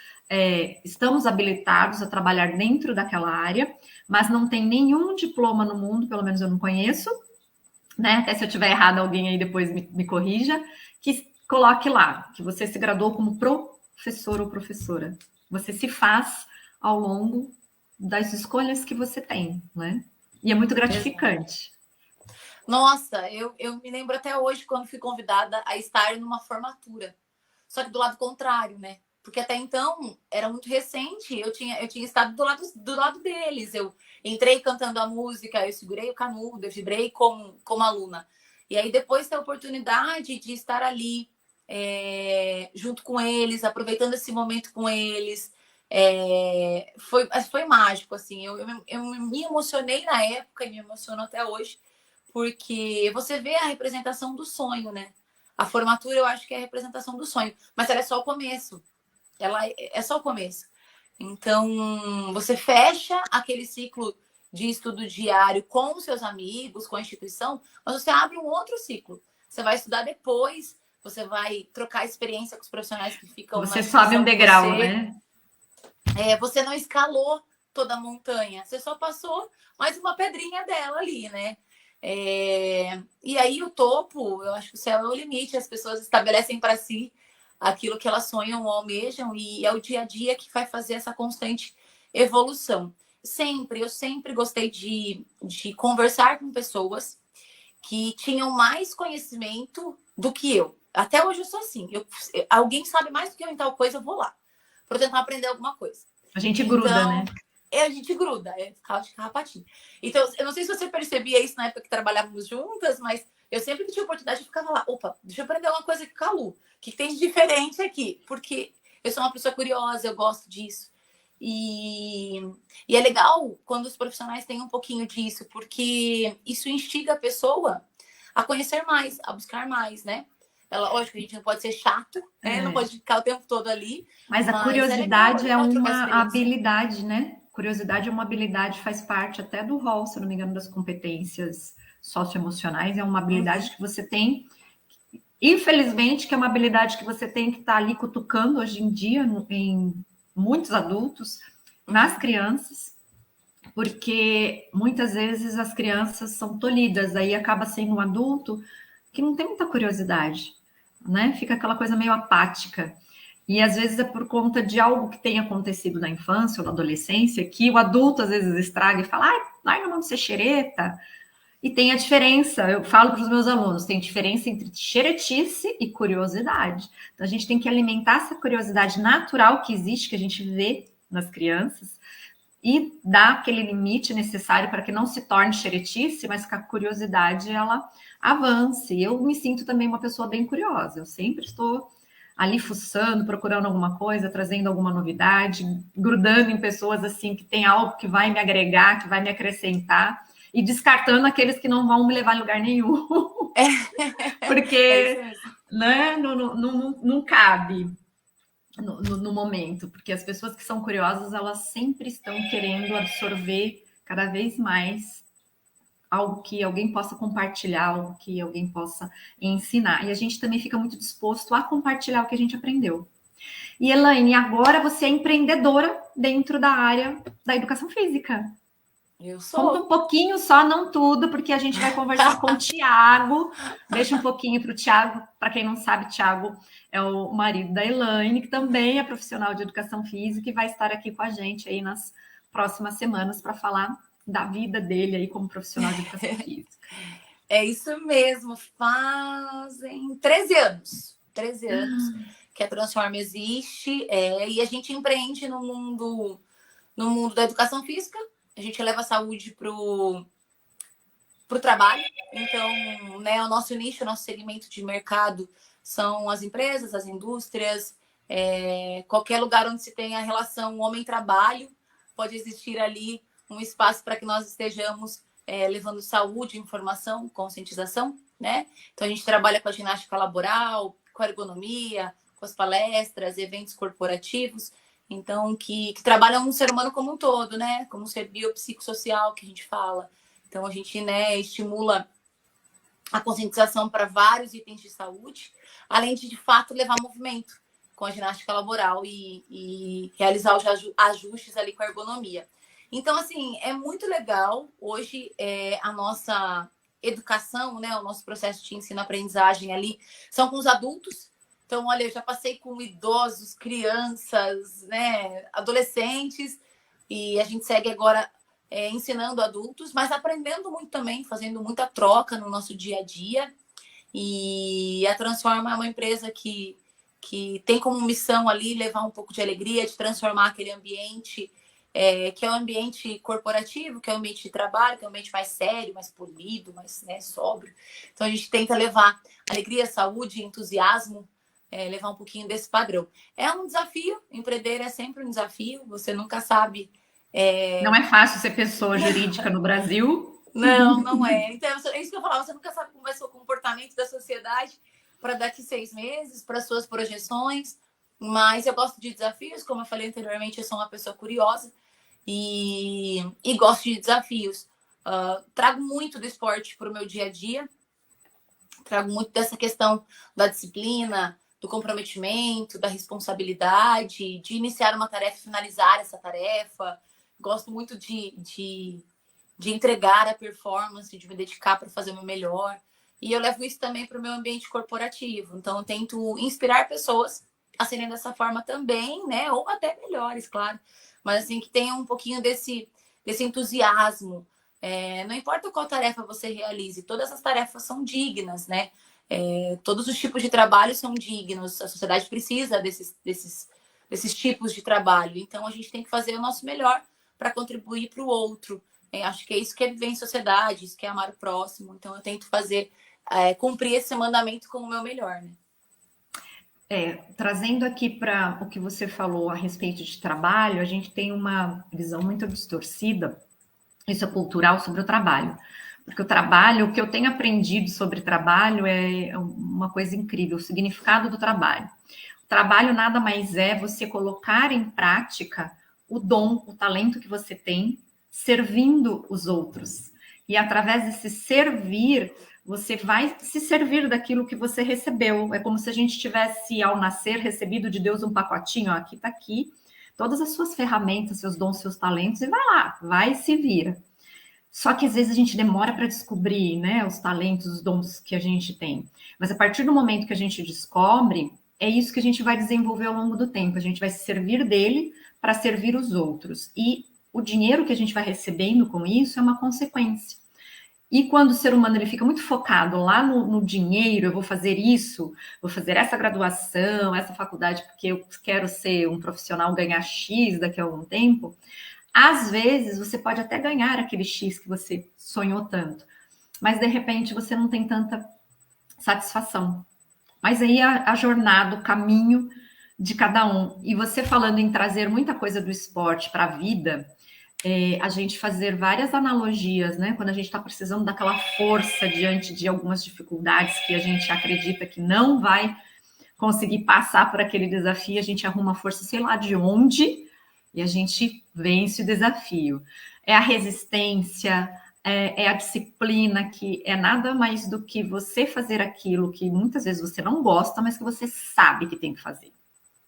[SPEAKER 1] estamos habilitados a trabalhar dentro daquela área, mas não tem nenhum diploma no mundo, pelo menos eu não conheço, né? Até se eu tiver errado, alguém aí depois me corrija, que coloque lá, que você se graduou como professor ou professora. Você se faz ao longo das escolhas que você tem, né? E é muito gratificante.
[SPEAKER 2] Nossa, eu me lembro até hoje quando fui convidada a estar numa formatura. Só que do lado contrário, né? Porque até então era muito recente, eu tinha estado do lado deles. Eu entrei cantando a música, eu segurei o canudo, eu vibrei como aluna. E aí depois ter a oportunidade de estar ali junto com eles, aproveitando esse momento com eles, foi mágico, assim. Eu me emocionei na época e me emociono até hoje, porque você vê a representação do sonho, né? A formatura eu acho que é a representação do sonho, mas ela é só o começo. Ela é só o começo. Então, você fecha aquele ciclo de estudo diário com os seus amigos, com a instituição, mas você abre um outro ciclo. Você vai estudar depois, você vai trocar experiência com os profissionais que ficam
[SPEAKER 1] você sobe um degrau, né?
[SPEAKER 2] Você não escalou toda a montanha, você só passou mais uma pedrinha dela ali, né? E aí o topo, eu acho que o céu é o limite, as pessoas estabelecem para si aquilo que elas sonham ou almejam, e é o dia a dia que vai fazer essa constante evolução. Eu sempre gostei de conversar com pessoas que tinham mais conhecimento do que eu. Até hoje eu sou assim. Alguém sabe mais do que eu em tal coisa, eu vou lá para tentar aprender alguma coisa.
[SPEAKER 1] A gente gruda, né?
[SPEAKER 2] A gente gruda, carrapatinho. Então, eu não sei se você percebia isso na época que trabalhávamos juntas, mas eu sempre que tinha oportunidade, eu ficava lá, opa, deixa eu aprender uma coisa com a Lu. O que tem de diferente aqui? Porque eu sou uma pessoa curiosa, eu gosto disso. E é legal quando os profissionais têm um pouquinho disso, porque isso instiga a pessoa a conhecer mais, a buscar mais, né? Lógico, a gente não pode ser chato, né? Não pode ficar o tempo todo ali.
[SPEAKER 1] Mas a curiosidade é uma
[SPEAKER 2] experiência.
[SPEAKER 1] habilidade, né? Curiosidade é uma habilidade, faz parte até do rol, se não me engano, das competências socioemocionais. É uma habilidade que você tem, infelizmente, que é uma habilidade que você tem que estar ali cutucando hoje em dia em muitos adultos, nas crianças, porque muitas vezes as crianças são tolhidas, aí acaba sendo um adulto que não tem muita curiosidade, né? Fica aquela coisa meio apática. E às vezes é por conta de algo que tenha acontecido na infância ou na adolescência, que o adulto às vezes estraga e fala, ai, não vamos ser xereta. E tem a diferença, eu falo para os meus alunos, tem diferença entre xeretice e curiosidade. Então a gente tem que alimentar essa curiosidade natural que existe, que a gente vê nas crianças, e dar aquele limite necessário para que não se torne xeretice, mas que a curiosidade ela avance. Eu me sinto também uma pessoa bem curiosa, eu sempre estou ali fuçando, procurando alguma coisa, trazendo alguma novidade, grudando em pessoas assim que tem algo que vai me agregar, que vai me acrescentar, e descartando aqueles que não vão me levar a lugar nenhum. Porque né, não cabe no momento, porque as pessoas que são curiosas, elas sempre estão querendo absorver cada vez mais algo que alguém possa compartilhar, algo que alguém possa ensinar. E a gente também fica muito disposto a compartilhar o que a gente aprendeu. E Elaine, agora você é empreendedora dentro da área da educação física.
[SPEAKER 2] Eu sou.
[SPEAKER 1] Conta um pouquinho só, não tudo, porque a gente vai conversar com o Thiago. Deixa um pouquinho para o Thiago. Para quem não sabe, Thiago é o marido da Elaine, que também é profissional de educação física e vai estar aqui com a gente aí nas próximas semanas para falar da vida dele aí como profissional de educação física.
[SPEAKER 2] É isso mesmo, fazem 13 anos. 13 anos que a Transforma existe, e a gente empreende no mundo da educação física. A gente leva a saúde para o trabalho. Então, né, o nosso nicho, o nosso segmento de mercado são as empresas, as indústrias, qualquer lugar onde se tenha a relação homem-trabalho, pode existir ali um espaço para que nós estejamos levando saúde, informação, conscientização, né? Então, a gente trabalha com a ginástica laboral, com a ergonomia, com as palestras, eventos corporativos, então, que trabalham um ser humano como um todo, né? Como um ser biopsicossocial, que a gente fala. Então, a gente, né, estimula a conscientização para vários itens de saúde, além de fato, levar movimento com a ginástica laboral e realizar os ajustes ali com a ergonomia. Então, assim, é muito legal. Hoje, a nossa educação, né, o nosso processo de ensino-aprendizagem ali, são com os adultos. Então, olha, eu já passei com idosos, crianças, né, adolescentes, e a gente segue agora ensinando adultos, mas aprendendo muito também, fazendo muita troca no nosso dia a dia. E a Transforma é uma empresa que tem como missão ali levar um pouco de alegria, de transformar aquele ambiente que é o ambiente corporativo, que é o ambiente de trabalho, que é o ambiente mais sério, mais polido, mais, né, sóbrio. Então, a gente tenta levar alegria, saúde, entusiasmo, levar um pouquinho desse padrão. É um desafio, empreender é sempre um desafio, você nunca sabe.
[SPEAKER 1] Não é fácil ser pessoa jurídica no Brasil.
[SPEAKER 2] Não é. Então, é isso que eu falava, você nunca sabe como vai ser o comportamento da sociedade para daqui 6 meses, para suas projeções, mas eu gosto de desafios, como eu falei anteriormente, eu sou uma pessoa curiosa e gosto de desafios. Trago muito do esporte para o meu dia a dia, trago muito dessa questão da disciplina, do comprometimento, da responsabilidade, de iniciar uma tarefa e finalizar essa tarefa. Gosto muito de entregar a performance, de me dedicar para fazer o meu melhor. E eu levo isso também para o meu ambiente corporativo. Então, eu tento inspirar pessoas a serem dessa forma também, né? Ou até melhores, claro. Mas, assim, que tenham um pouquinho desse entusiasmo. Não importa qual tarefa você realize, todas as tarefas são dignas, né? Todos os tipos de trabalho são dignos. A sociedade precisa desses tipos de trabalho. Então, a gente tem que fazer o nosso melhor para contribuir para o outro. Acho que é isso que é viver em sociedade, isso que é amar o próximo. Então, eu tento cumprir esse mandamento com o meu melhor, né?
[SPEAKER 1] Trazendo aqui para o que você falou a respeito de trabalho, a gente tem uma visão muito distorcida, isso é cultural, sobre o trabalho. Porque o trabalho, o que eu tenho aprendido sobre trabalho é uma coisa incrível, o significado do trabalho. O trabalho nada mais é você colocar em prática o dom, o talento que você tem, servindo os outros. E através desse servir, você vai se servir daquilo que você recebeu. É como se a gente tivesse, ao nascer, recebido de Deus um pacotinho, ó, aqui está aqui, todas as suas ferramentas, seus dons, seus talentos, e vai lá, vai e se vira. Só que às vezes a gente demora para descobrir, né, os talentos, os dons que a gente tem. Mas a partir do momento que a gente descobre, é isso que a gente vai desenvolver ao longo do tempo. A gente vai se servir dele para servir os outros. E o dinheiro que a gente vai recebendo com isso é uma consequência. E quando o ser humano ele fica muito focado lá no dinheiro, eu vou fazer isso, vou fazer essa graduação, essa faculdade, porque eu quero ser um profissional, ganhar X daqui a algum tempo, às vezes você pode até ganhar aquele X que você sonhou tanto, mas de repente você não tem tanta satisfação. Mas aí a jornada, o caminho de cada um. E você falando em trazer muita coisa do esporte para a vida, a gente fazer várias analogias, né? Quando a gente está precisando daquela força diante de algumas dificuldades que a gente acredita que não vai conseguir passar por aquele desafio, a gente arruma força, sei lá de onde, e a gente vence o desafio. É a resistência, é a disciplina, que é nada mais do que você fazer aquilo que muitas vezes você não gosta, mas que você sabe que tem que fazer.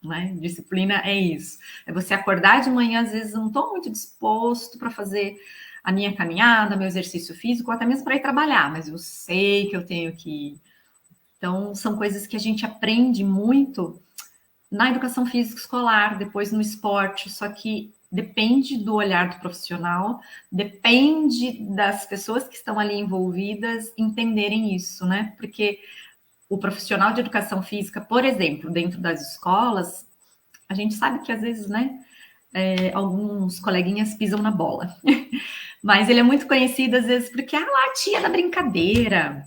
[SPEAKER 1] Né? Disciplina é isso. É você acordar de manhã, às vezes não estou muito disposto para fazer a minha caminhada, meu exercício físico, ou até mesmo para ir trabalhar, mas eu sei que eu tenho que ir. Então, são coisas que a gente aprende muito na educação física escolar, depois no esporte, só que depende do olhar do profissional, depende das pessoas que estão ali envolvidas entenderem isso, né? Porque o profissional de educação física, por exemplo, dentro das escolas, a gente sabe que às vezes, né, alguns coleguinhas pisam na bola. Mas ele é muito conhecido às vezes porque, lá, a tia da brincadeira,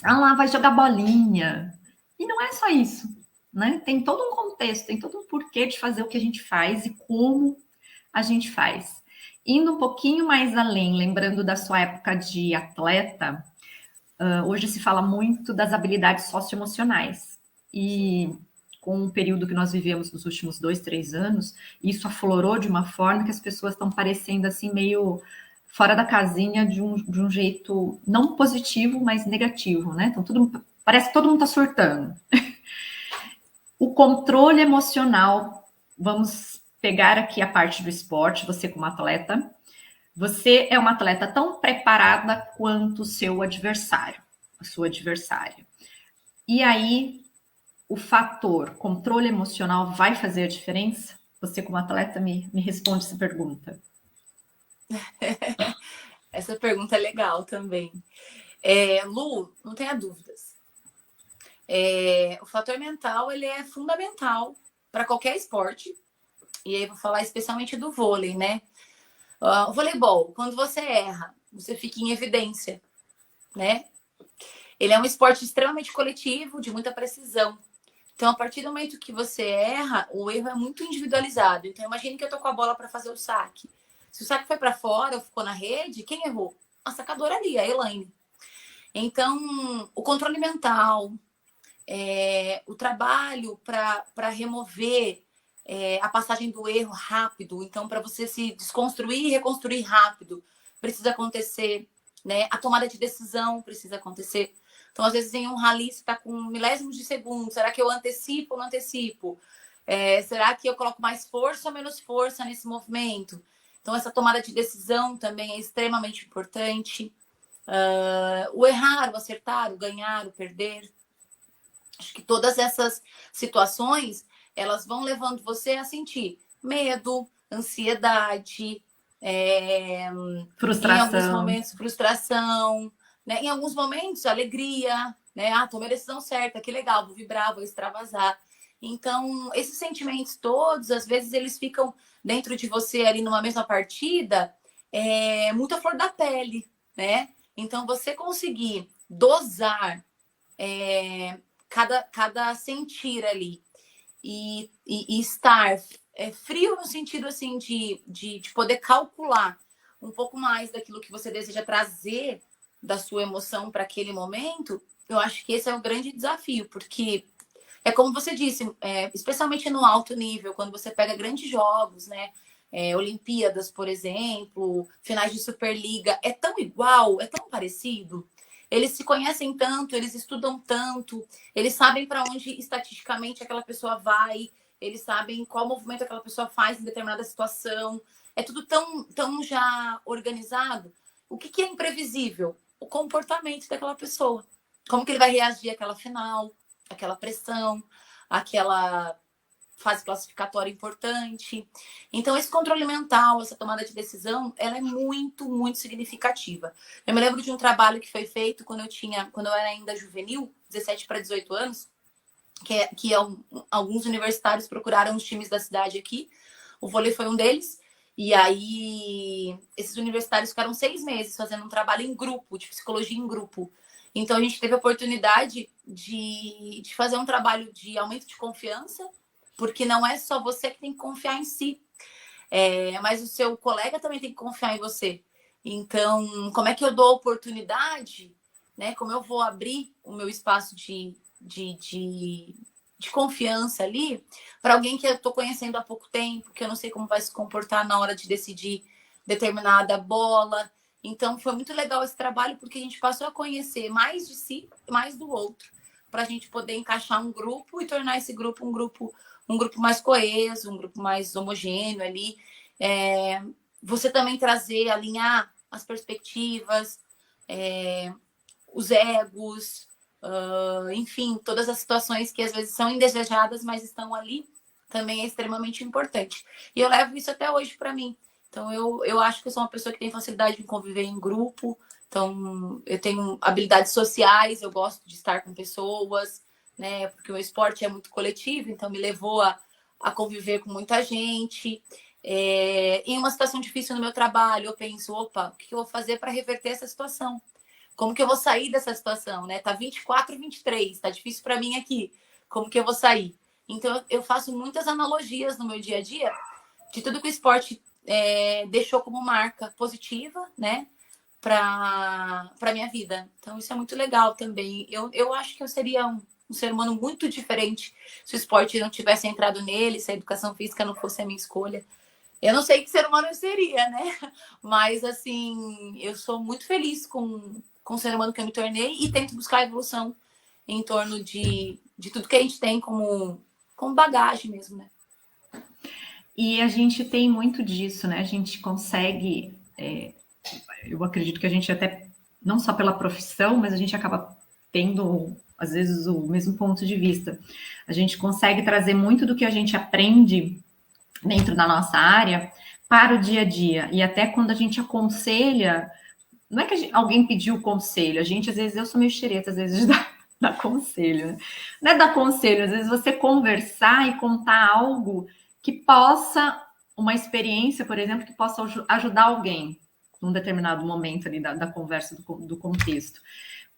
[SPEAKER 1] lá, vai jogar bolinha. E não é só isso, né? Tem todo um contexto, tem todo um porquê de fazer o que a gente faz e como a gente faz. Indo um pouquinho mais além, lembrando da sua época de atleta, hoje se fala muito das habilidades socioemocionais. E com o período que nós vivemos nos últimos 2, 3 anos, isso aflorou de uma forma que as pessoas estão parecendo assim meio fora da casinha de um jeito não positivo, mas negativo, né? Então, parece que todo mundo está surtando. O controle emocional, vamos pegar aqui a parte do esporte, você como atleta, você é uma atleta tão preparada quanto o seu adversário, a sua adversária. E aí, o fator controle emocional vai fazer a diferença? Você, como atleta, me responde essa pergunta.
[SPEAKER 2] Essa pergunta é legal também. Lu, não tenha dúvidas. O fator mental ele é fundamental para qualquer esporte. E aí eu vou falar especialmente do vôlei, né? O voleibol, quando você erra, você fica em evidência, né? Ele é um esporte extremamente coletivo, de muita precisão. Então, a partir do momento que você erra, o erro é muito individualizado. Então, imagine que eu tô com a bola para fazer o saque. Se o saque foi para fora ou ficou na rede, quem errou? A sacadora ali, a Elaine. Então, o controle mental, o trabalho para remover a passagem do erro rápido. Então, para você se desconstruir e reconstruir rápido, precisa acontecer, né? A tomada de decisão precisa acontecer. Então, às vezes, em um rally, você está com milésimos de segundo. Será que eu antecipo ou não antecipo? Será que eu coloco mais força ou menos força nesse movimento? Então, essa tomada de decisão também é extremamente importante. O errar, o acertar, o ganhar, o perder. Acho que todas essas situações, elas vão levando você a sentir medo, ansiedade,
[SPEAKER 1] Frustração.
[SPEAKER 2] em alguns momentos, frustração, né? Em alguns momentos, alegria, né? Tomei a decisão certa, que legal, vou vibrar, vou extravasar. Então, esses sentimentos todos, às vezes, eles ficam dentro de você ali numa mesma partida, muito à flor da pele, né? Então, você conseguir dosar cada sentir ali e estar frio no sentido assim de poder calcular um pouco mais daquilo que você deseja trazer da sua emoção para aquele momento, eu acho que esse é o grande desafio, porque é como você disse, especialmente no alto nível, quando você pega grandes jogos, né? Olimpíadas, por exemplo, finais de Superliga, é tão igual, é tão parecido. Eles se conhecem tanto, eles estudam tanto, eles sabem para onde estatisticamente aquela pessoa vai, eles sabem qual movimento aquela pessoa faz em determinada situação. É tudo tão já organizado. O que é imprevisível? O comportamento daquela pessoa. Como que ele vai reagir àquela final, àquela pressão. aquela fase classificatória importante. Então, esse controle mental, essa tomada de decisão, ela é muito, muito significativa. Eu me lembro de um trabalho que foi feito quando eu era ainda juvenil, 17 para 18 anos, alguns universitários procuraram os times da cidade aqui. O vôlei foi um deles. E aí, esses universitários ficaram 6 meses fazendo um trabalho em grupo, de psicologia em grupo. Então, a gente teve a oportunidade de fazer um trabalho de aumento de confiança, porque não é só você que tem que confiar em si, mas o seu colega também tem que confiar em você. Então, como é que eu dou oportunidade, né? Como eu vou abrir o meu espaço de confiança ali para alguém que eu estou conhecendo há pouco tempo, que eu não sei como vai se comportar na hora de decidir determinada bola. Então, foi muito legal esse trabalho, porque a gente passou a conhecer mais de si e mais do outro, para a gente poder encaixar um grupo e tornar esse grupo um grupo mais coeso, um grupo mais homogêneo ali. Você também trazer, alinhar as perspectivas, os egos, enfim, todas as situações que às vezes são indesejadas, mas estão ali, também é extremamente importante. E eu levo isso até hoje para mim. Então, eu acho que eu sou uma pessoa que tem facilidade em conviver em grupo. Então, eu tenho habilidades sociais, eu gosto de estar com pessoas, né? Porque o esporte é muito coletivo, então me levou a conviver com muita gente. Em uma situação difícil no meu trabalho, eu penso, opa, o que eu vou fazer para reverter essa situação? Como que eu vou sair dessa situação, né? Tá 24, 23, tá difícil para mim aqui. Como que eu vou sair? Então, eu faço muitas analogias no meu dia a dia de tudo que o esporte deixou como marca positiva, né? Para minha vida. Então, isso é muito legal também. Eu acho que eu seria um ser humano muito diferente se o esporte não tivesse entrado nele, se a educação física não fosse a minha escolha. Eu não sei que ser humano eu seria, né? Mas, assim, eu sou muito feliz com o ser humano que eu me tornei e tento buscar evolução em torno de tudo que a gente tem como bagagem mesmo, né?
[SPEAKER 1] E a gente tem muito disso, né? A gente consegue, eu acredito que a gente até, não só pela profissão, mas a gente acaba tendo, às vezes, o mesmo ponto de vista. A gente consegue trazer muito do que a gente aprende dentro da nossa área para o dia a dia. E até quando a gente aconselha, não é que alguém pediu conselho, a gente, às vezes, eu sou meio xereta, às vezes, dá conselho, né? Não é dar conselho, às vezes você conversar e contar algo que possa, uma experiência, por exemplo, que possa ajudar alguém num determinado momento ali da conversa, do contexto.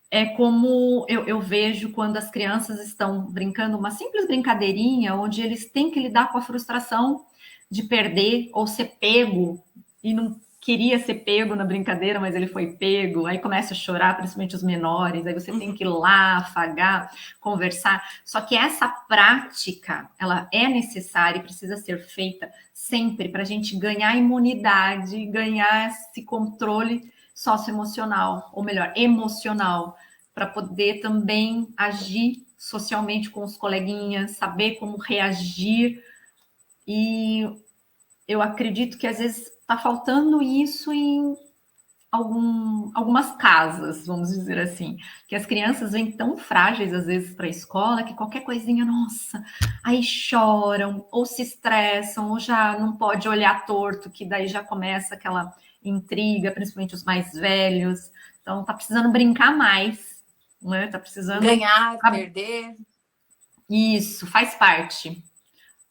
[SPEAKER 1] É como eu vejo quando as crianças estão brincando uma simples brincadeirinha, onde eles têm que lidar com a frustração de perder ou ser pego e não queria ser pego na brincadeira, mas ele foi pego, aí começa a chorar, principalmente os menores, aí você tem que ir lá, afagar, conversar. Só que essa prática, ela é necessária e precisa ser feita sempre para a gente ganhar imunidade, ganhar esse controle socioemocional, ou melhor, emocional, para poder também agir socialmente com os coleguinhas, saber como reagir. E eu acredito que às vezes está faltando isso em algumas casas, vamos dizer assim, que as crianças vêm tão frágeis às vezes para a escola que qualquer coisinha, nossa, aí choram, ou se estressam, ou já não pode olhar torto, que daí já começa aquela intriga, principalmente os mais velhos. Então tá precisando brincar mais, né? Tá precisando
[SPEAKER 2] ganhar, perder,
[SPEAKER 1] isso, faz parte.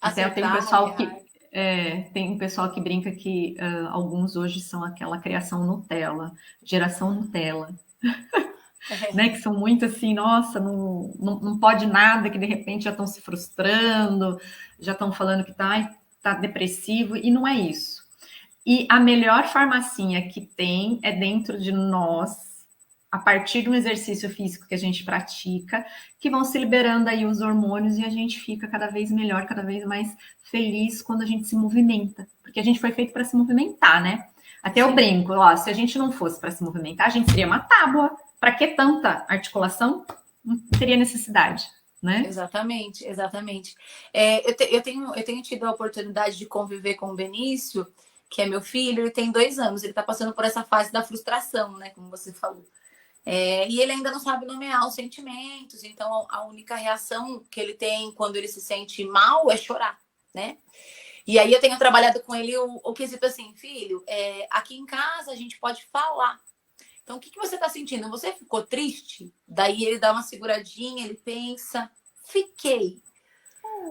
[SPEAKER 1] Até eu tenho um
[SPEAKER 2] acertar,
[SPEAKER 1] pessoal
[SPEAKER 2] errar.
[SPEAKER 1] tem um pessoal que brinca que alguns hoje são aquela criação Nutella, geração Nutella, né? Que são muito assim, nossa, não pode nada, que de repente já estão se frustrando, já estão falando que tá depressivo, e não é isso. E a melhor farmacinha que tem é dentro de nós, a partir de um exercício físico que a gente pratica, que vão se liberando aí os hormônios e a gente fica cada vez melhor, cada vez mais feliz quando a gente se movimenta. Porque a gente foi feito para se movimentar, né? Até eu brinco, ó, se a gente não fosse para se movimentar, a gente seria uma tábua. Para que tanta articulação? Não teria necessidade, né?
[SPEAKER 2] Exatamente, exatamente. Eu tenho tido a oportunidade de conviver com o Benício, que é meu filho, ele tem 2 anos, ele está passando por essa fase da frustração, né? Como você falou. E ele ainda não sabe nomear os sentimentos, então a única reação que ele tem quando ele se sente mal é chorar, né? E aí eu tenho trabalhado com ele o quesito assim, filho, aqui em casa a gente pode falar. Então, o que você está sentindo? Você ficou triste? Daí ele dá uma seguradinha, ele pensa, fiquei.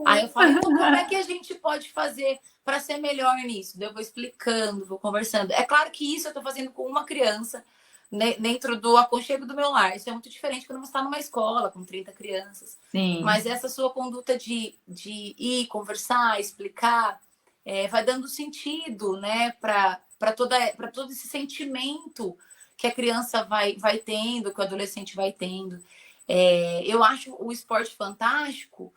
[SPEAKER 2] Aí eu falo, então como é que a gente pode fazer para ser melhor nisso? Daí eu vou explicando, vou conversando. É claro que isso eu estou fazendo com uma criança, né, dentro do aconchego do meu lar. Isso é muito diferente quando você está numa escola com 30 crianças.
[SPEAKER 1] Sim.
[SPEAKER 2] Mas essa sua conduta de ir conversar, explicar, vai dando sentido, né, para todo esse sentimento que a criança vai tendo, que o adolescente vai tendo. Eu acho o esporte fantástico,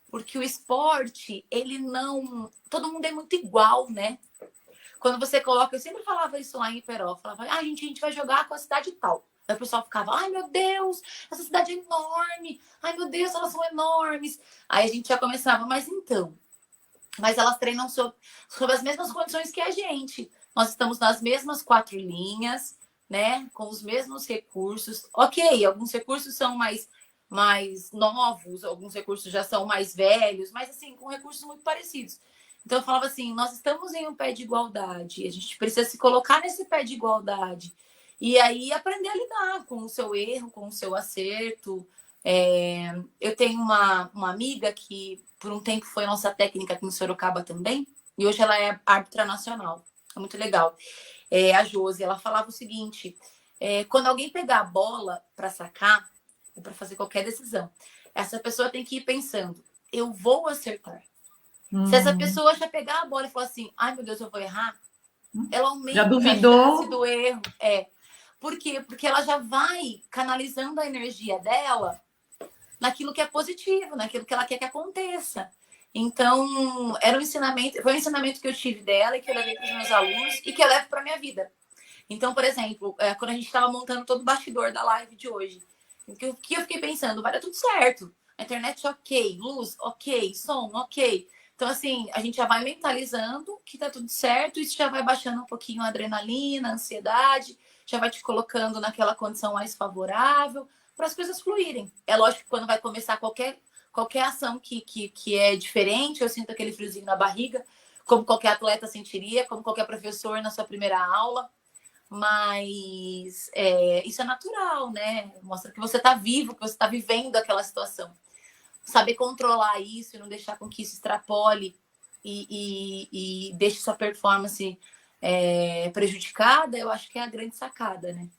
[SPEAKER 2] porque o esporte, ele não... Todo mundo é muito igual, né? Quando você coloca... Eu sempre falava isso lá em Iperó. Falava, a gente vai jogar com a cidade tal. Aí o pessoal ficava, ai, meu Deus, essa cidade é enorme. Ai, meu Deus, elas são enormes. Aí a gente já começava, mas então... Mas elas treinam sob as mesmas condições que a gente. Nós estamos nas mesmas 4 linhas, né? Com os mesmos recursos. Ok, alguns recursos são mais novos, alguns recursos já são mais velhos, mas assim, com recursos muito parecidos. Então eu falava assim, nós estamos em um pé de igualdade, a gente precisa se colocar nesse pé de igualdade. E aí aprender a lidar com o seu erro, com o seu acerto. Eu tenho uma amiga que por um tempo foi nossa técnica aqui em Sorocaba também, e hoje ela é árbitra nacional. É muito legal. A Josi, ela falava o seguinte, quando alguém pegar a bola para sacar, ou para fazer qualquer decisão, essa pessoa tem que ir pensando, eu vou acertar. Se essa pessoa já pegar a bola e falar assim, ai meu Deus, eu vou errar, ela aumenta a chance do erro. Por quê? Porque ela já vai canalizando a energia dela naquilo que é positivo, naquilo que ela quer que aconteça. Então, foi um ensinamento que eu tive dela e que eu levei para os meus alunos e que eu levo para a minha vida. Então, por exemplo, quando a gente estava montando todo o bastidor da live de hoje, o que eu fiquei pensando? Vai dar tudo certo. A internet ok, luz ok, som ok. Então, assim, a gente já vai mentalizando que tá tudo certo, isso já vai baixando um pouquinho a adrenalina, a ansiedade, já vai te colocando naquela condição mais favorável para as coisas fluírem. É lógico que quando vai começar qualquer ação que é diferente, eu sinto aquele friozinho na barriga, como qualquer atleta sentiria, como qualquer professor na sua primeira aula. Mas isso é natural, né? Mostra que você está vivo, que você está vivendo aquela situação. Saber controlar isso e não deixar com que isso extrapole e deixe sua performance prejudicada, eu acho que é a grande sacada, né?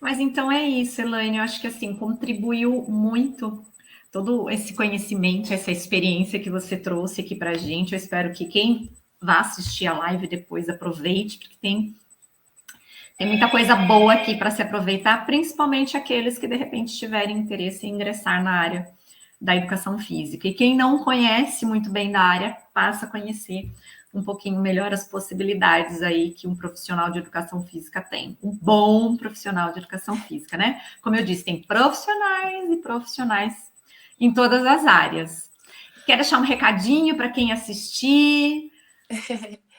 [SPEAKER 1] Mas então é isso, Elaine. Eu acho que assim contribuiu muito todo esse conhecimento, essa experiência que você trouxe aqui para a gente. Eu espero que quem vá assistir a live depois aproveite, porque tem muita coisa boa aqui para se aproveitar, principalmente aqueles que de repente tiverem interesse em ingressar na área da educação física. E quem não conhece muito bem da área, passa a conhecer um pouquinho melhor as possibilidades aí que um profissional de educação física tem. Um bom profissional de educação física, né? Como eu disse, tem profissionais e profissionais em todas as áreas. Quer deixar um recadinho para quem assistir?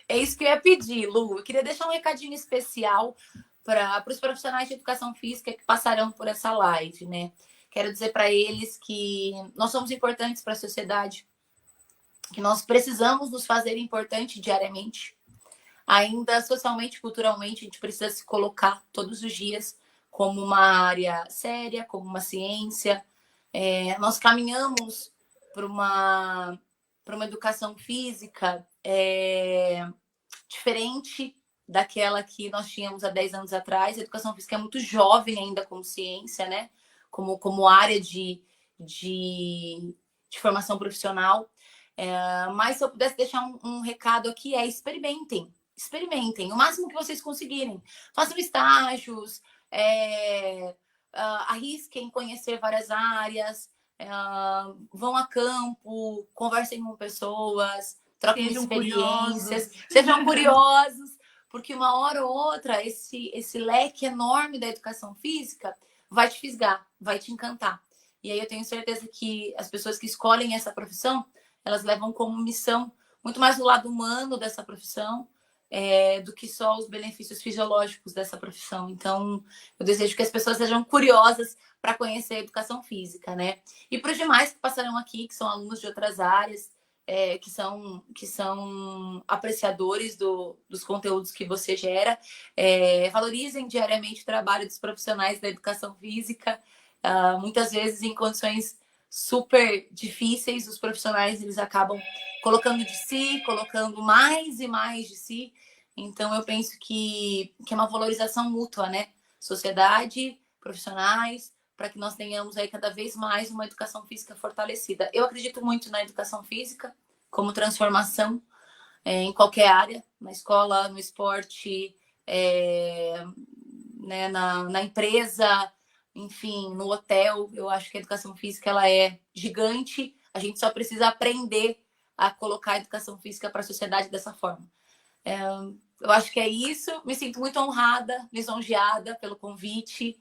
[SPEAKER 2] É isso que eu ia pedir, Lu. Eu queria deixar um recadinho especial para os profissionais de educação física que passarão por essa live, né? Quero dizer para eles que nós somos importantes para a sociedade, que nós precisamos nos fazer importante diariamente. Ainda socialmente, culturalmente, a gente precisa se colocar todos os dias como uma área séria, como uma ciência. Nós caminhamos para uma educação física diferente daquela que nós tínhamos há 10 anos atrás. A educação física é muito jovem ainda como ciência, né? Como área de formação profissional. Mas se eu pudesse deixar um recado aqui, experimentem. Experimentem o máximo que vocês conseguirem. Façam estágios, arrisquem conhecer várias áreas, vão a campo, conversem com pessoas, troquem experiências, sejam curiosos, porque uma hora ou outra esse leque enorme da educação física vai te fisgar, vai te encantar. E aí eu tenho certeza que as pessoas que escolhem essa profissão, elas levam como missão muito mais o lado humano dessa profissão, do que só os benefícios fisiológicos dessa profissão. Então, eu desejo que as pessoas sejam curiosas para conhecer a educação física, né? E para os demais que passarão aqui, que são alunos de outras áreas, que são apreciadores dos conteúdos que você gera, valorizem diariamente o trabalho dos profissionais da educação física. Muitas vezes em condições super difíceis, os profissionais eles acabam colocando de si, colocando mais e mais de si. Então eu penso que é uma valorização mútua, né? Sociedade, profissionais, para que nós tenhamos aí cada vez mais uma educação física fortalecida. Eu acredito muito na educação física como transformação em qualquer área, na escola, no esporte, né, na empresa, enfim, no hotel. Eu acho que a educação física ela é gigante. A gente só precisa aprender a colocar a educação física para a sociedade dessa forma. Eu acho que é isso. Me sinto muito honrada, lisonjeada pelo convite.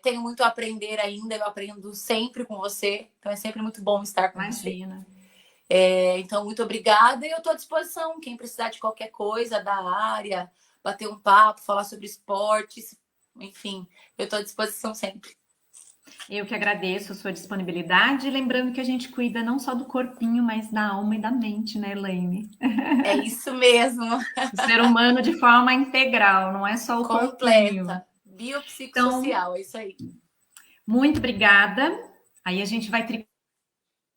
[SPEAKER 2] Tenho muito a aprender ainda. Eu aprendo sempre com você. Então é sempre muito bom estar com
[SPEAKER 1] Imagina.
[SPEAKER 2] você. Então, muito obrigada. E eu estou à disposição. Quem precisar de qualquer coisa da área, bater um papo, falar sobre esportes, enfim, eu estou à disposição sempre.
[SPEAKER 1] Eu que agradeço a sua disponibilidade, lembrando que a gente cuida não só do corpinho, mas da alma e da mente, né, Elaine?
[SPEAKER 2] É isso mesmo.
[SPEAKER 1] O ser humano de forma integral, não é só o corpinho.
[SPEAKER 2] Completa. Biopsicossocial, é isso aí.
[SPEAKER 1] Muito obrigada. Aí a gente vai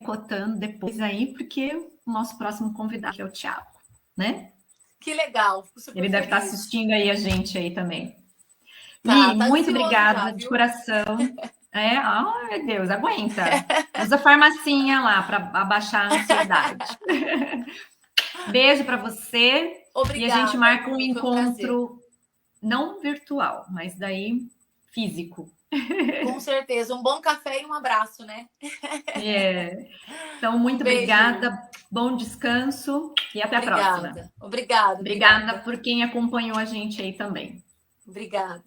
[SPEAKER 1] tricotando depois aí, porque o nosso próximo convidado é o Thiago, né?
[SPEAKER 2] Que legal.
[SPEAKER 1] Ele deve estar assistindo aí a gente aí também.
[SPEAKER 2] Tá,
[SPEAKER 1] Li, muito obrigada de coração. Ai, meu Deus, aguenta. Usa a farmacinha lá para abaixar a ansiedade. Beijo para você.
[SPEAKER 2] Obrigada.
[SPEAKER 1] E a gente marca um encontro não virtual, mas daí físico.
[SPEAKER 2] Com certeza. Um bom café e um abraço, né?
[SPEAKER 1] Então, muito obrigada. Bom descanso e até a próxima.
[SPEAKER 2] Obrigada.
[SPEAKER 1] Obrigada por quem acompanhou a gente aí também.
[SPEAKER 2] Obrigada.